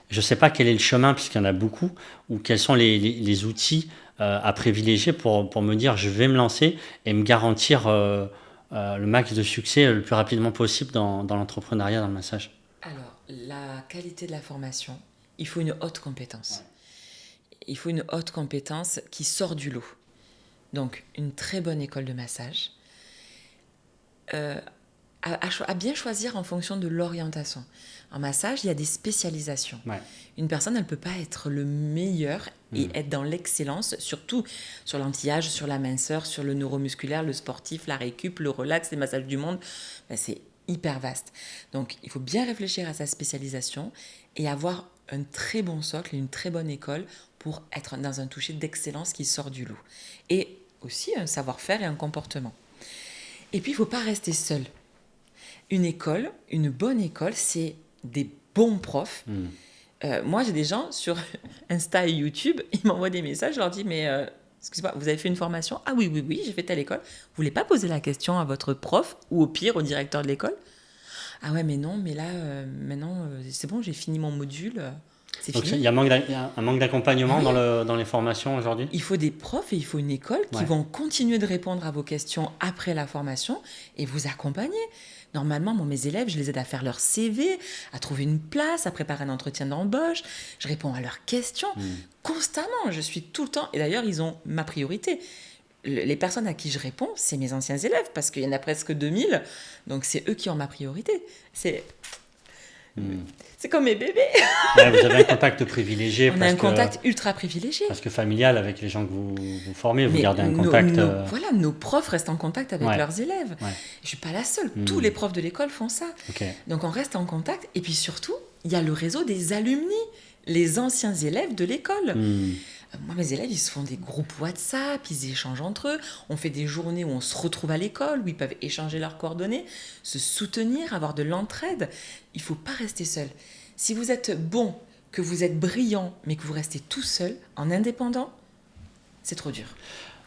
je ne sais pas quel est le chemin, puisqu'il y en a beaucoup, ou quels sont les outils à privilégier pour me dire je vais me lancer et me garantir le max de succès le plus rapidement possible dans l'entrepreneuriat, dans le massage? Alors, la qualité de la formation, il faut une haute compétence. Il faut une haute compétence qui sort du lot. Donc, une très bonne école de massage, à bien choisir en fonction de l'orientation. En massage, il y a des spécialisations. Une personne, elle ne peut pas être le meilleur et être dans l'excellence, surtout sur l'anti-âge, sur la minceur, sur le neuromusculaire, le sportif, la récup, le relax, les massages du monde. C'est hyper vaste. Donc, il faut bien réfléchir à sa spécialisation et avoir un très bon socle et une très bonne école pour être dans un toucher d'excellence qui sort du lot. Et aussi un savoir-faire et un comportement. Et puis, il ne faut pas rester seul. Une école, une bonne école, c'est des bons profs. Moi, j'ai des gens sur Insta et YouTube, ils m'envoient des messages, je leur dis, mais excusez-moi, vous avez fait une formation? Ah oui, oui, oui, j'ai fait telle école. Vous voulez pas poser la question à votre prof ou au pire au directeur de l'école? Ah ouais, mais non, mais là, maintenant, c'est bon, j'ai fini mon module, c'est Donc il fini. y a un manque d'accompagnement dans les formations aujourd'hui? Il faut des profs et il faut une école qui Ouais. vont continuer de répondre à vos questions après la formation et vous accompagner. Normalement, moi, mes élèves, je les aide à faire leur CV, à trouver une place, à préparer un entretien d'embauche. Je réponds à leurs questions constamment. Je suis tout le temps. Et d'ailleurs, ils ont ma priorité. Les personnes à qui je réponds, c'est mes anciens élèves, parce qu'il y en a presque 2000. Donc, c'est eux qui ont ma priorité. C'est comme mes bébés. Ouais, vous avez un contact privilégié On a un contact ultra privilégié. parce que familial avec les gens que vous formez, vous Mais gardez un contact. voilà, nos profs restent en contact avec Ouais. leurs élèves. Ouais. Je ne suis pas la seule. Tous les profs de l'école font ça. Ok. Donc on reste en contact. Et puis surtout, il y a le réseau des alumni, les anciens élèves de l'école. Moi, mes élèves, ils se font des groupes WhatsApp, ils échangent entre eux. On fait des journées où on se retrouve à l'école, où ils peuvent échanger leurs coordonnées, se soutenir, avoir de l'entraide. Il ne faut pas rester seul. Si vous êtes bon, que vous êtes brillant, mais que vous restez tout seul, en indépendant, c'est trop dur.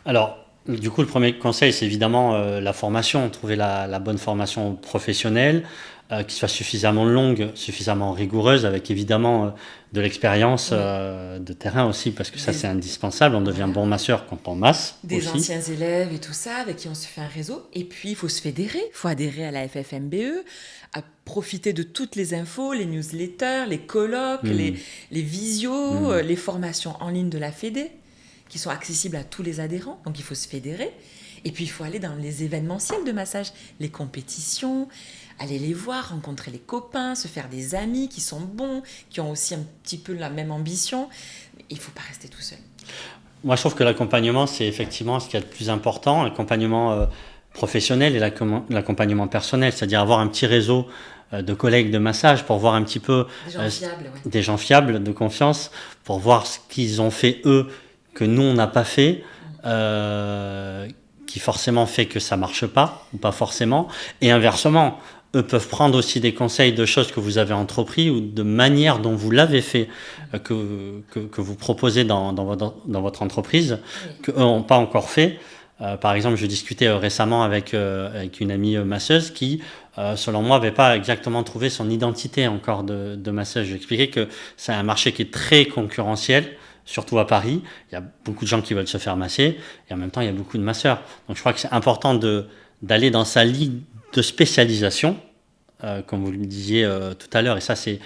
Alors, du coup, le premier conseil, c'est évidemment la formation, trouver la bonne formation professionnelle, qui soit suffisamment longue, suffisamment rigoureuse, avec évidemment de l'expérience de terrain aussi, parce que ça, c'est indispensable. On devient bon masseur quand on masse Des aussi. anciens élèves et tout ça, avec qui on se fait un réseau. Et puis, il faut se fédérer. Il faut adhérer à la FFMBE, à profiter de toutes les infos, les newsletters, les colloques, les visios, les formations en ligne de la Fédé, qui sont accessibles à tous les adhérents. Donc, il faut se fédérer. Et puis, il faut aller dans les événementiels de massage, les compétitions, aller les voir, rencontrer les copains, se faire des amis qui sont bons, qui ont aussi un petit peu la même ambition. Il ne faut pas rester tout seul. Moi, je trouve que l'accompagnement, c'est effectivement ce qu'il y a de plus important, l'accompagnement professionnel et l'accompagnement personnel, c'est-à-dire avoir un petit réseau de collègues de massage pour voir un petit peu Des gens fiables, ouais. des gens fiables, de confiance, pour voir ce qu'ils ont fait eux que nous, on n'a pas fait, qui forcément fait que ça marche pas, ou pas forcément, et inversement. Eux peuvent prendre aussi des conseils de choses que vous avez entrepris ou de manière dont vous l'avez fait, que vous proposez dans votre entreprise, qu'eux n'ont pas encore fait. Par exemple, je discutais récemment avec une amie masseuse qui, selon moi, n'avait pas exactement trouvé son identité encore de masseuse. Je lui expliquais que c'est un marché qui est très concurrentiel, surtout à Paris. Il y a beaucoup de gens qui veulent se faire masser et en même temps, il y a beaucoup de masseurs. Donc, je crois que c'est important d'aller dans sa ligue de spécialisation, comme vous le disiez tout à l'heure, et ça, c'est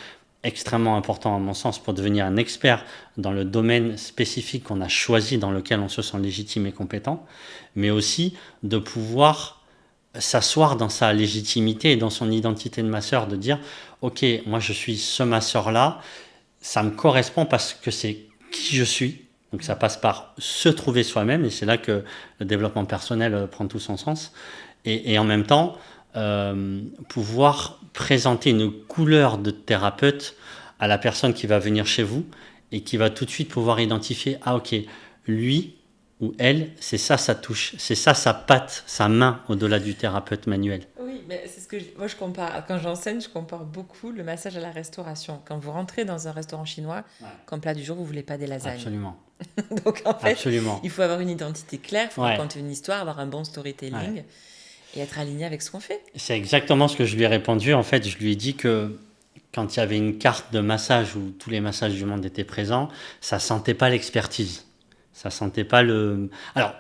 extrêmement important à mon sens pour devenir un expert dans le domaine spécifique qu'on a choisi, dans lequel on se sent légitime et compétent, mais aussi de pouvoir s'asseoir dans sa légitimité et dans son identité de masseur, de dire ok, moi je suis ce masseur-là, ça me correspond parce que c'est qui je suis. Donc ça passe par se trouver soi-même, et c'est là que le développement personnel prend tout son sens. Et en même temps, pouvoir présenter une couleur de thérapeute à la personne qui va venir chez vous et qui va tout de suite pouvoir identifier, ah ok, lui ou elle, c'est ça sa touche, c'est ça sa patte, sa main au-delà du thérapeute manuel. Oui, mais c'est ce que moi je compare. Quand j'enseigne, je compare beaucoup le massage à la restauration. Quand vous rentrez dans un restaurant chinois, comme plat du jour, vous voulez pas des lasagnes. Absolument. Donc en fait, Absolument. il faut avoir une identité claire, il faut Ouais. raconter une histoire, avoir un bon storytelling et être aligné avec ce qu'on fait. C'est exactement ce que je lui ai répondu. En fait, je lui ai dit que quand il y avait une carte de massage où tous les massages du monde étaient présents, ça sentait pas l'expertise. Ça sentait pas le... Alors,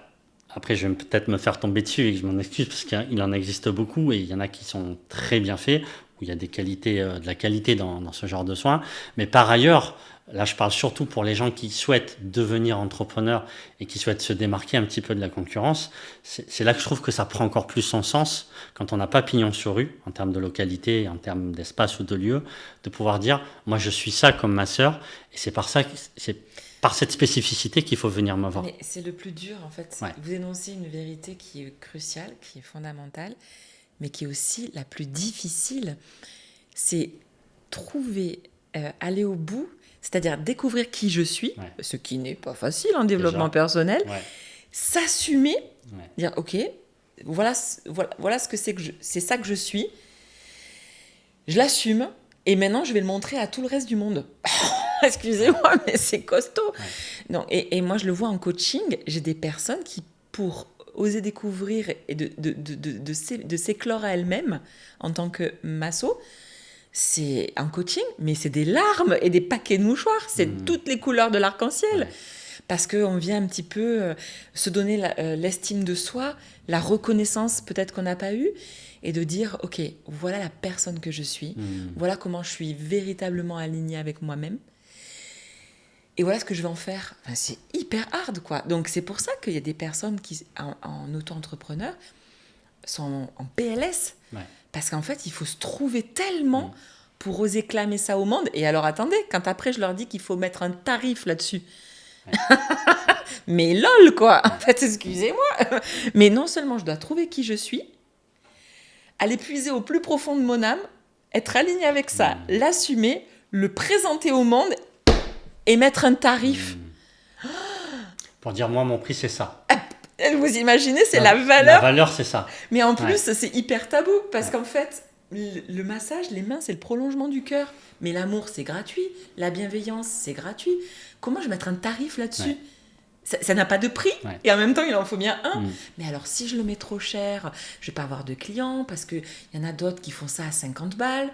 après, je vais peut-être me faire tomber dessus et que je m'en excuse parce qu'il en existe beaucoup et il y en a qui sont très bien faits, où il y a des qualités, de la qualité dans ce genre de soins. Mais par ailleurs, là, je parle surtout pour les gens qui souhaitent devenir entrepreneurs et qui souhaitent se démarquer un petit peu de la concurrence. C'est là que je trouve que ça prend encore plus son sens quand on n'a pas pignon sur rue, en termes de localité, en termes d'espace ou de lieu, de pouvoir dire, moi, je suis ça comme masseur et c'est par ça que c'est par cette spécificité qu'il faut venir me voir. Mais c'est le plus dur, en fait. Ouais. Vous énoncez une vérité qui est cruciale, qui est fondamentale, mais qui est aussi la plus difficile. C'est trouver, aller au bout C'est-à-dire découvrir qui je suis, Ouais. ce qui n'est pas facile en développement personnel, Ouais. s'assumer, Ouais. dire ok, voilà ce que c'est ça que je suis, je l'assume et maintenant je vais le montrer à tout le reste du monde. Excusez-moi, mais c'est costaud. Ouais. Non, et moi je le vois en coaching, j'ai des personnes qui, pour oser découvrir et de s'éclore à elles-mêmes en tant que masso, c'est un coaching, mais c'est des larmes et des paquets de mouchoirs, c'est toutes les couleurs de l'arc-en-ciel. Ouais. Parce qu'on vient un petit peu se donner l'estime de soi, la reconnaissance peut-être qu'on n'a pas eue, et de dire, ok, voilà la personne que je suis, voilà comment je suis véritablement alignée avec moi-même, et voilà ce que je vais en faire. Enfin, c'est hyper hard, quoi. Donc c'est pour ça qu'il y a des personnes qui, en auto-entrepreneur, sont en PLS, Ouais. parce qu'en fait, il faut se trouver tellement pour oser clamer ça au monde. Et alors attendez, quand après je leur dis qu'il faut mettre un tarif là-dessus, mais lol, quoi. En fait, excusez-moi. Mais non seulement je dois trouver qui je suis, aller puiser au plus profond de mon âme, être aligné avec ça, l'assumer, le présenter au monde et mettre un tarif. Pour dire, moi, mon prix, c'est ça. Vous imaginez, c'est la La valeur. valeur, c'est ça. Mais en plus, c'est hyper tabou parce qu'en fait, le massage, les mains, c'est le prolongement du cœur. Mais l'amour, c'est gratuit. La bienveillance, c'est gratuit. Comment je vais mettre un tarif là-dessus ? Ouais. Ça n'a pas de prix, et en même temps il en faut bien un. Mais alors si je le mets trop cher, je vais pas avoir de clients parce qu'il y en a d'autres qui font ça à 50 balles.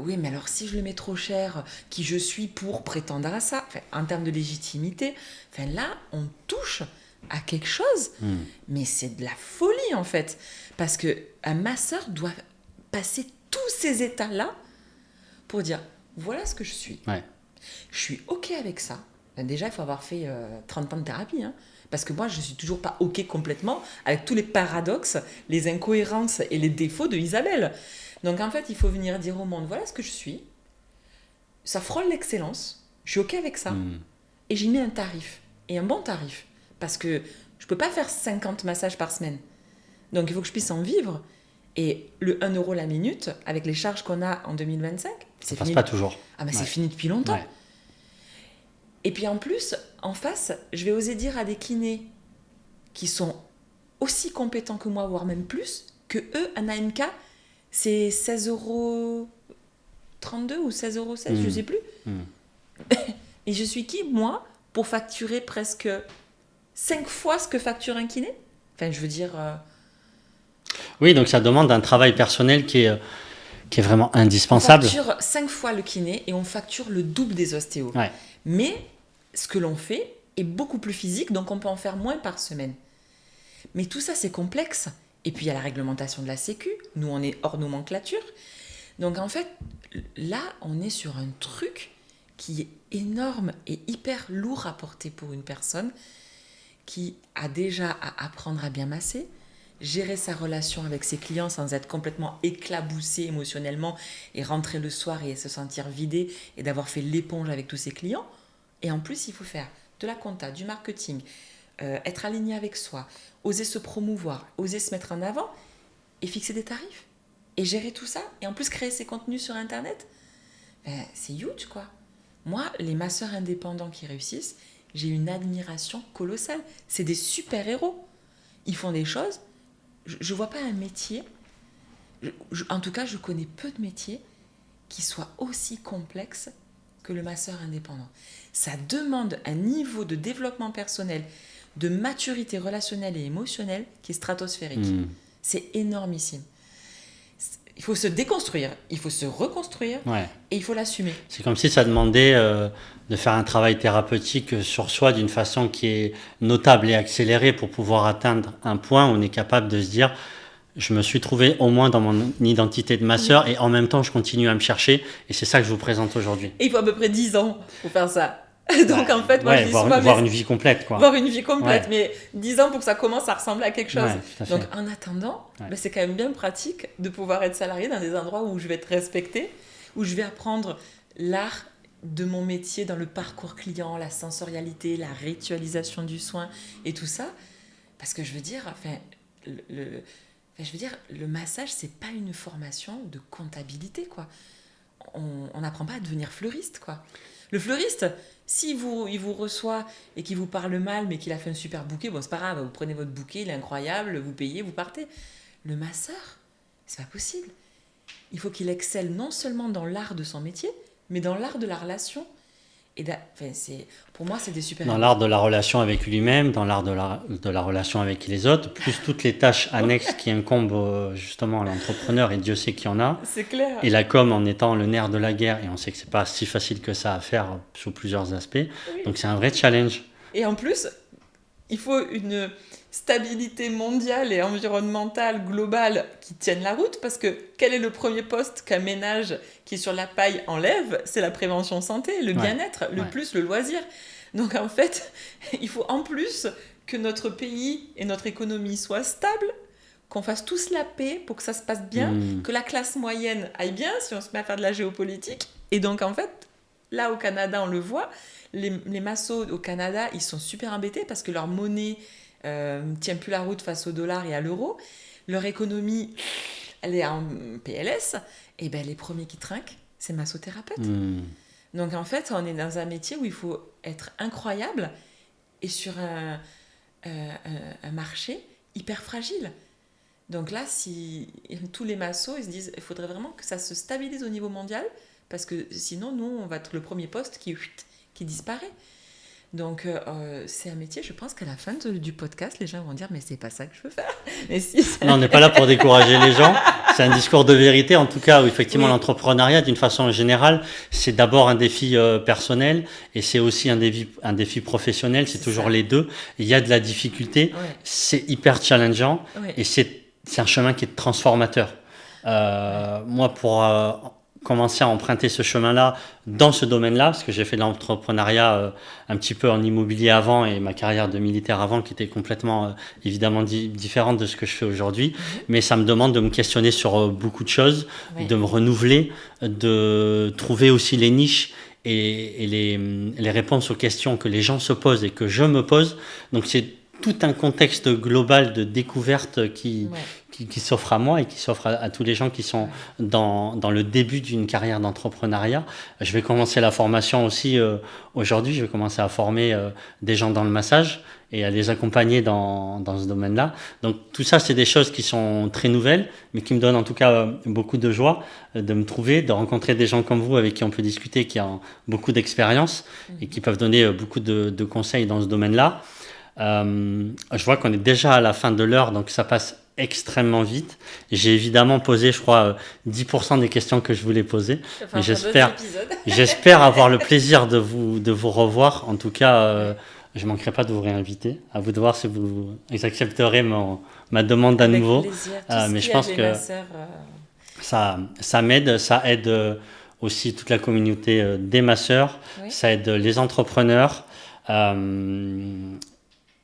Oui, mais alors si je le mets trop cher, qui je suis pour prétendre à ça, enfin, en termes de légitimité, enfin, là on touche à quelque chose, mais c'est de la folie en fait. Parce qu'un masseur doit passer tous ces états-là pour dire voilà ce que je suis. Ouais. Je suis OK avec ça. Déjà, il faut avoir fait 30 ans de thérapie. Hein, parce que moi, je ne suis toujours pas OK complètement avec tous les paradoxes, les incohérences et les défauts de Isabelle. Donc, en fait, il faut venir dire au monde, voilà ce que je suis. Ça frôle l'excellence. Je suis OK avec ça. Et j'y mets un tarif. Et un bon tarif. Parce que je ne peux pas faire 50 massages par semaine. Donc, il faut que je puisse en vivre. Et le 1 euro la minute, avec les charges qu'on a en 2025, ça passe pas toujours. Ah, mais c'est fini depuis longtemps. Ouais. Et puis en plus, en face, je vais oser dire à des kinés qui sont aussi compétents que moi, voire même plus, que eux, un AMK, c'est 16,32 € ou 16,16 €, je ne sais plus. Et je suis qui, moi, pour facturer presque 5 fois ce que facture un kiné ? Enfin, je veux dire... Oui, donc ça demande un travail personnel qui est vraiment indispensable. On facture 5 fois le kiné et on facture le double des ostéos. Ouais. Mais ce que l'on fait est beaucoup plus physique, donc on peut en faire moins par semaine. Mais tout ça, c'est complexe. Et puis, il y a la réglementation de la Sécu. Nous, on est hors nomenclature. Donc, en fait, là, on est sur un truc qui est énorme et hyper lourd à porter pour une personne qui a déjà à apprendre à bien masser, gérer sa relation avec ses clients sans être complètement éclaboussé émotionnellement et rentrer le soir et se sentir vidé et d'avoir fait l'éponge avec tous ses clients. Et en plus, il faut faire de la compta, du marketing, être aligné avec soi, oser se promouvoir, oser se mettre en avant et fixer des tarifs. Et gérer tout ça. Et en plus, créer ses contenus sur Internet. C'est huge, quoi. Moi, les masseurs indépendants qui réussissent, j'ai une admiration colossale. C'est des super-héros. Ils font des choses. Je ne vois pas un métier, en tout cas, je connais peu de métiers qui soient aussi complexes que le masseur indépendant. Ça demande un niveau de développement personnel, de maturité relationnelle et émotionnelle qui est stratosphérique. C'est énormissime. Il faut se déconstruire, il faut se reconstruire et il faut l'assumer. C'est comme si ça demandait de faire un travail thérapeutique sur soi d'une façon qui est notable et accélérée pour pouvoir atteindre un point où on est capable de se dire je me suis trouvé au moins dans mon identité de masseur et en même temps je continue à me chercher et c'est ça que je vous présente aujourd'hui. Et il faut à peu près 10 ans pour faire ça. Donc en fait, moi je dis voir une vie complète, quoi. Voir une vie complète, mais 10 ans pour que ça commence à ressembler à quelque chose. Donc en attendant, c'est quand même bien pratique de pouvoir être salarié dans des endroits où je vais être respecté, où je vais apprendre l'art de mon métier dans le parcours client, la sensorialité, la ritualisation du soin et tout ça. Parce que je veux dire, le massage, c'est pas une formation de comptabilité, quoi. On n'apprend pas à devenir fleuriste, quoi. Le fleuriste, il vous reçoit et qu'il vous parle mal, mais qu'il a fait un super bouquet, bon, c'est pas grave, vous prenez votre bouquet, il est incroyable, vous payez, vous partez. Le masseur, c'est pas possible. Il faut qu'il excelle non seulement dans l'art de son métier, mais dans l'art de la relation. Pour moi, c'est des super Dans héros. l'art de la relation avec lui-même, dans l'art de la relation avec les autres, plus toutes les tâches annexes qui incombent justement à l'entrepreneur, et Dieu sait qu'il y en a. C'est clair. Et la com en étant le nerf de la guerre, et on sait que c'est pas si facile que ça à faire sous plusieurs aspects. Oui. Donc c'est un vrai challenge. Et en plus, il faut une stabilité mondiale et environnementale globale qui tienne la route, parce que quel est le premier poste qu'un ménage qui est sur la paille enlève? C'est la prévention santé, le bien-être, le loisir. Donc en fait, il faut en plus que notre pays et notre économie soient stables, qu'on fasse tous la paix pour que ça se passe bien, que la classe moyenne aille bien si on se met à faire de la géopolitique. Et donc en fait, là au Canada, on le voit, les massos au Canada, ils sont super embêtés parce que leur monnaie tient plus la route face au dollar et à l'euro. Leur économie, elle est en PLS. Et ben les premiers qui trinquent, c'est massothérapeutes. Donc en fait, on est dans un métier où il faut être incroyable et sur un marché hyper fragile. Donc là, si tous les massos, ils se disent, il faudrait vraiment que ça se stabilise au niveau mondial, parce que sinon, nous, on va être le premier poste qui disparaît. Donc, c'est un métier, je pense qu'à la fin du podcast, les gens vont dire, mais c'est pas ça que je veux faire. Mais si, Non, on n'est pas là pour décourager les gens. C'est un discours de vérité, en tout cas, où effectivement l'entrepreneuriat, d'une façon générale, c'est d'abord un défi personnel et c'est aussi un défi professionnel. C'est toujours les deux. Il y a de la difficulté, c'est hyper challengeant et c'est un chemin qui est transformateur. Moi, pour commencer à emprunter ce chemin-là dans ce domaine-là, parce que j'ai fait de l'entrepreneuriat un petit peu en immobilier avant et ma carrière de militaire avant qui était complètement évidemment différente de ce que je fais aujourd'hui, mais ça me demande de me questionner sur beaucoup de choses, de me renouveler, de trouver aussi les niches et les réponses aux questions que les gens se posent et que je me pose. Donc c'est tout un contexte global de découverte qui s'offre à moi et qui s'offre à tous les gens qui sont dans le début d'une carrière d'entrepreneuriat. Je vais commencer la formation aussi aujourd'hui. Je vais commencer à former des gens dans le massage et à les accompagner dans ce domaine-là. Donc tout ça, c'est des choses qui sont très nouvelles, mais qui me donnent en tout cas beaucoup de joie de me trouver, de rencontrer des gens comme vous avec qui on peut discuter, qui ont beaucoup d'expérience et qui peuvent donner beaucoup de conseils dans ce domaine-là. Je vois qu'on est déjà à la fin de l'heure, donc ça passe extrêmement vite. J'ai évidemment posé, je crois, 10% des questions que je voulais poser. Mais j'espère avoir le plaisir de vous revoir. En tout cas, je ne manquerai pas de vous réinviter. À vous de voir si vous accepterez ma demande à nouveau. Mais je pense que ça m'aide, ça aide aussi toute la communauté des masseurs, ça aide les entrepreneurs.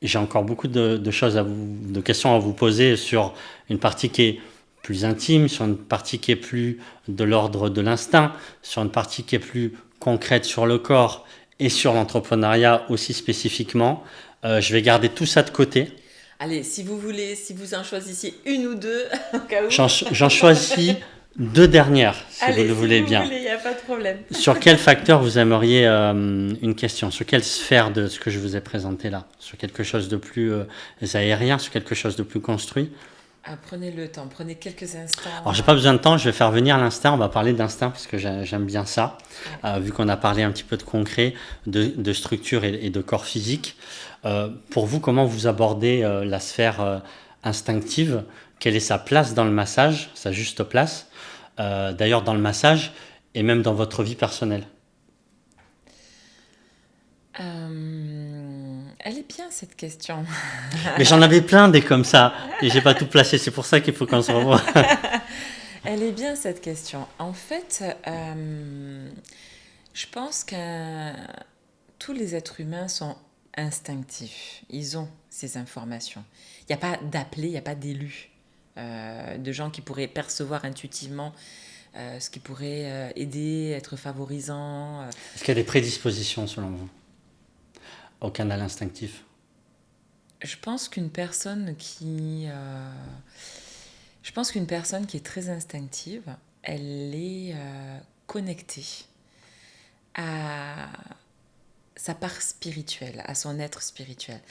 J'ai encore beaucoup de choses de questions à vous poser sur une partie qui est plus intime, sur une partie qui est plus de l'ordre de l'instinct, sur une partie qui est plus concrète sur le corps et sur l'entrepreneuriat aussi spécifiquement. Je vais garder tout ça de côté. Allez, si vous en choisissiez une ou deux, au cas où. J'en choisis 2 dernières, si vous le voulez bien. Il n'y a pas de problème. Sur quel facteur vous aimeriez une question? Sur quelle sphère de ce que je vous ai présenté là? Sur quelque chose de plus aérien, sur quelque chose de plus construit? Prenez le temps, prenez quelques instants. Alors, j'ai pas besoin de temps, je vais faire venir l'instinct. On va parler d'instinct parce que j'aime bien ça. Vu qu'on a parlé un petit peu de concret, de structure et de corps physique. Pour vous, comment vous abordez la sphère instinctive? Quelle est sa place dans le massage, sa juste place? D'ailleurs, dans le massage et même dans votre vie personnelle. Elle est bien cette question. Mais j'en avais plein des comme ça et j'ai pas tout placé. C'est pour ça qu'il faut qu'on se revoie. Elle est bien cette question. En fait, je pense que tous les êtres humains sont instinctifs. Ils ont ces informations. Il n'y a pas d'appelé, il n'y a pas d'élu, de gens qui pourraient percevoir intuitivement ce qui pourrait aider, être favorisant. Est-ce qu'il y a des prédispositions selon vous au canal instinctif? Je pense qu'une personne qui est très instinctive, elle est connectée à sa part spirituelle, à son être spirituel.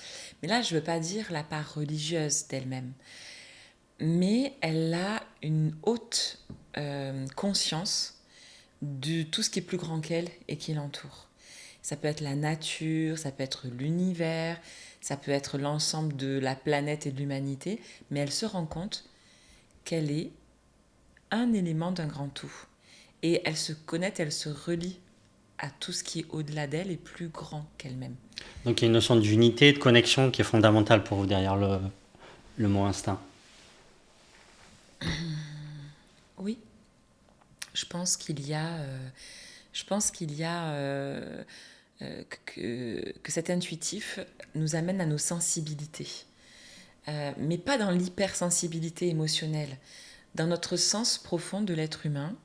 Mais là, je ne veux pas dire la part religieuse d'elle-même, mais elle a une haute conscience de tout ce qui est plus grand qu'elle et qui l'entoure. Ça peut être la nature, ça peut être l'univers, ça peut être l'ensemble de la planète et de l'humanité, mais elle se rend compte qu'elle est un élément d'un grand tout. Et elle se connecte, elle se relie à tout ce qui est au-delà d'elle et plus grand qu'elle-même. Donc il y a une notion d'unité, de connexion qui est fondamentale pour vous derrière le mot instinct. Oui, je pense qu'il y a, que cet intuitif nous amène à nos sensibilités, mais pas dans l'hypersensibilité émotionnelle, dans notre sens profond de l'être humain,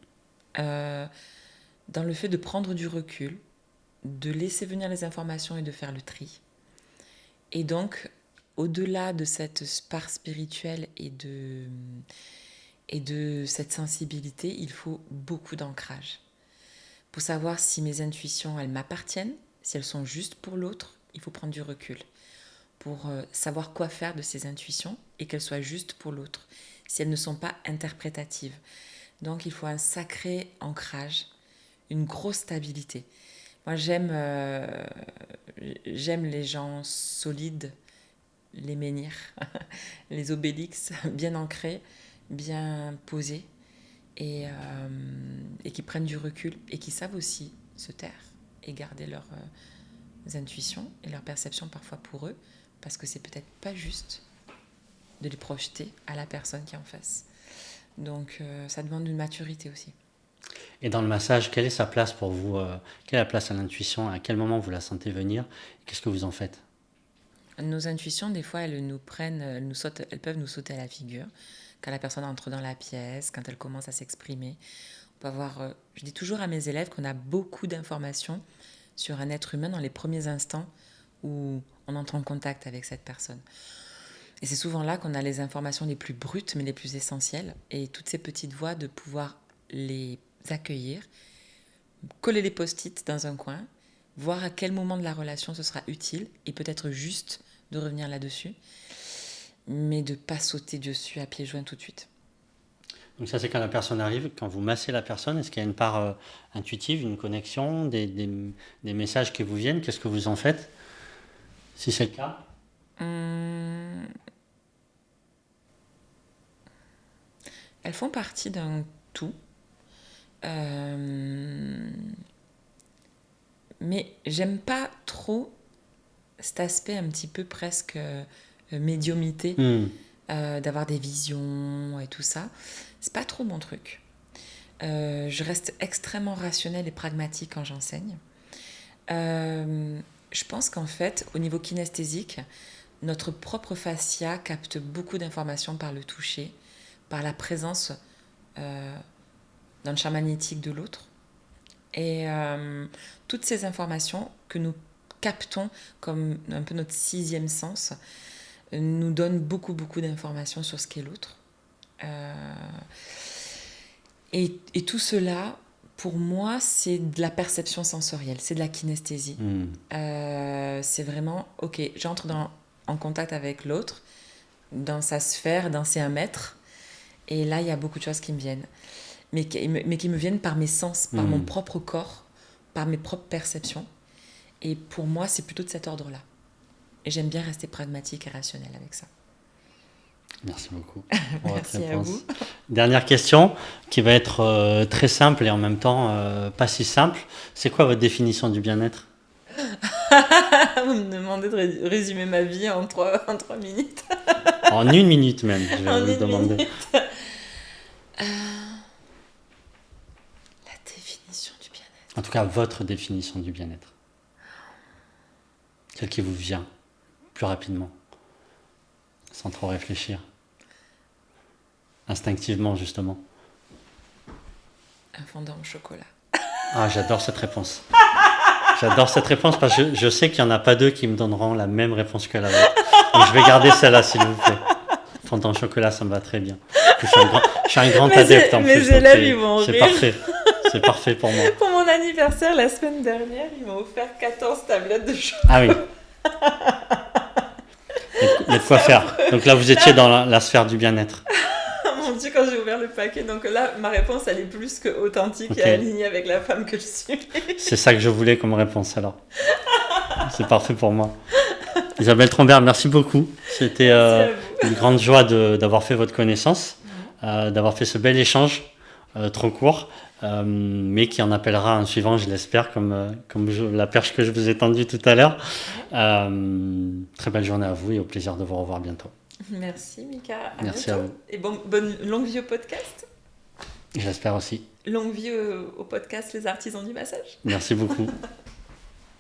dans le fait de prendre du recul, de laisser venir les informations et de faire le tri. Et donc, au-delà de cette part spirituelle et de cette sensibilité, il faut beaucoup d'ancrage. Pour savoir si mes intuitions, elles m'appartiennent, si elles sont justes pour l'autre, il faut prendre du recul. Pour savoir quoi faire de ces intuitions et qu'elles soient justes pour l'autre, si elles ne sont pas interprétatives. Donc il faut un sacré ancrage, une grosse stabilité. Moi j'aime les gens solides, les menhirs, les obélix bien ancrés, bien posés et qui prennent du recul et qui savent aussi se taire et garder leurs intuitions et leurs perceptions parfois pour eux, parce que c'est peut-être pas juste de les projeter à la personne qui est en face. Donc ça demande une maturité aussi. Et dans le massage, quelle est sa place pour vous quelle est la place à l'intuition? À quel moment vous la sentez venir? Qu'est-ce que vous en faites? Nos intuitions, des fois, elles peuvent nous sauter à la figure. Quand la personne entre dans la pièce, quand elle commence à s'exprimer. On peut avoir, je dis toujours à mes élèves qu'on a beaucoup d'informations sur un être humain dans les premiers instants où on entre en contact avec cette personne. Et c'est souvent là qu'on a les informations les plus brutes, mais les plus essentielles. Et toutes ces petites voix, de pouvoir les accueillir, coller les post-it dans un coin, voir à quel moment de la relation ce sera utile, et peut-être juste de revenir là-dessus, mais de ne pas sauter dessus à pieds joints tout de suite. Donc ça, c'est quand la personne arrive, quand vous massez la personne, est-ce qu'il y a une part intuitive, une connexion, des messages qui vous viennent? Qu'est-ce que vous en faites, si c'est le cas? Elles font partie d'un tout. Mais j'aime pas trop cet aspect un petit peu presque médiumité, d'avoir des visions et tout ça. C'est pas trop mon truc. Je reste extrêmement rationnelle et pragmatique quand j'enseigne. Je pense qu'en fait, au niveau kinesthésique, notre propre fascia capte beaucoup d'informations par le toucher, par la présence dans le champ magnétique de l'autre. Et toutes ces informations que nous captons comme un peu notre sixième sens nous donnent beaucoup d'informations sur ce qu'est l'autre. Et tout cela, pour moi, c'est de la perception sensorielle, c'est de la kinesthésie. C'est vraiment, ok, j'entre en contact avec l'autre, dans sa sphère, dans ses 1 mètre, et là, il y a beaucoup de choses qui me viennent. Mais qui me viennent par mes sens, par mon propre corps, par mes propres perceptions. Et pour moi, c'est plutôt de cet ordre-là. Et j'aime bien rester pragmatique et rationnelle avec ça. Merci beaucoup. Merci à vous. Dernière question, qui va être très simple et en même temps pas si simple. C'est quoi votre définition du bien-être? Vous me demandez de résumer ma vie en 3 minutes. En 1 minute même, je vais vous demander. En tout cas, votre définition du bien-être. Celle qui vous vient plus rapidement, sans trop réfléchir. Instinctivement, justement. Un fondant au chocolat. Ah, j'adore cette réponse. J'adore cette réponse parce que je sais qu'il n'y en a pas 2 qui me donneront la même réponse que la vôtre. Donc je vais garder celle-là, s'il vous plaît. Fondant au chocolat, ça me va très bien. Je suis un grand adepte en plus. Mes élèves, ils vont rire. C'est parfait. C'est parfait pour moi. Pour mon anniversaire, la semaine dernière, ils m'ont offert 14 tablettes de chocolat. Ah oui. Il y a de quoi faire. Donc là, vous étiez dans la sphère du bien-être. Mon Dieu, quand j'ai ouvert le paquet, donc là, ma réponse, elle est plus que authentique Ok. et alignée avec la femme que je suis. C'est ça que je voulais comme réponse alors. C'est parfait pour moi. Isabelle Trombert, merci beaucoup. C'était Merci à vous. une grande joie d'avoir fait votre connaissance, d'avoir fait ce bel échange trop court, mais qui en appellera un suivant, je l'espère, comme la perche que je vous ai tendue tout à l'heure. Très belle journée à vous et au plaisir de vous revoir bientôt. Merci Mika. Merci à vous. Et bonne longue vie au podcast. J'espère aussi. Longue vie au podcast Les Artisans du Massage. Merci beaucoup.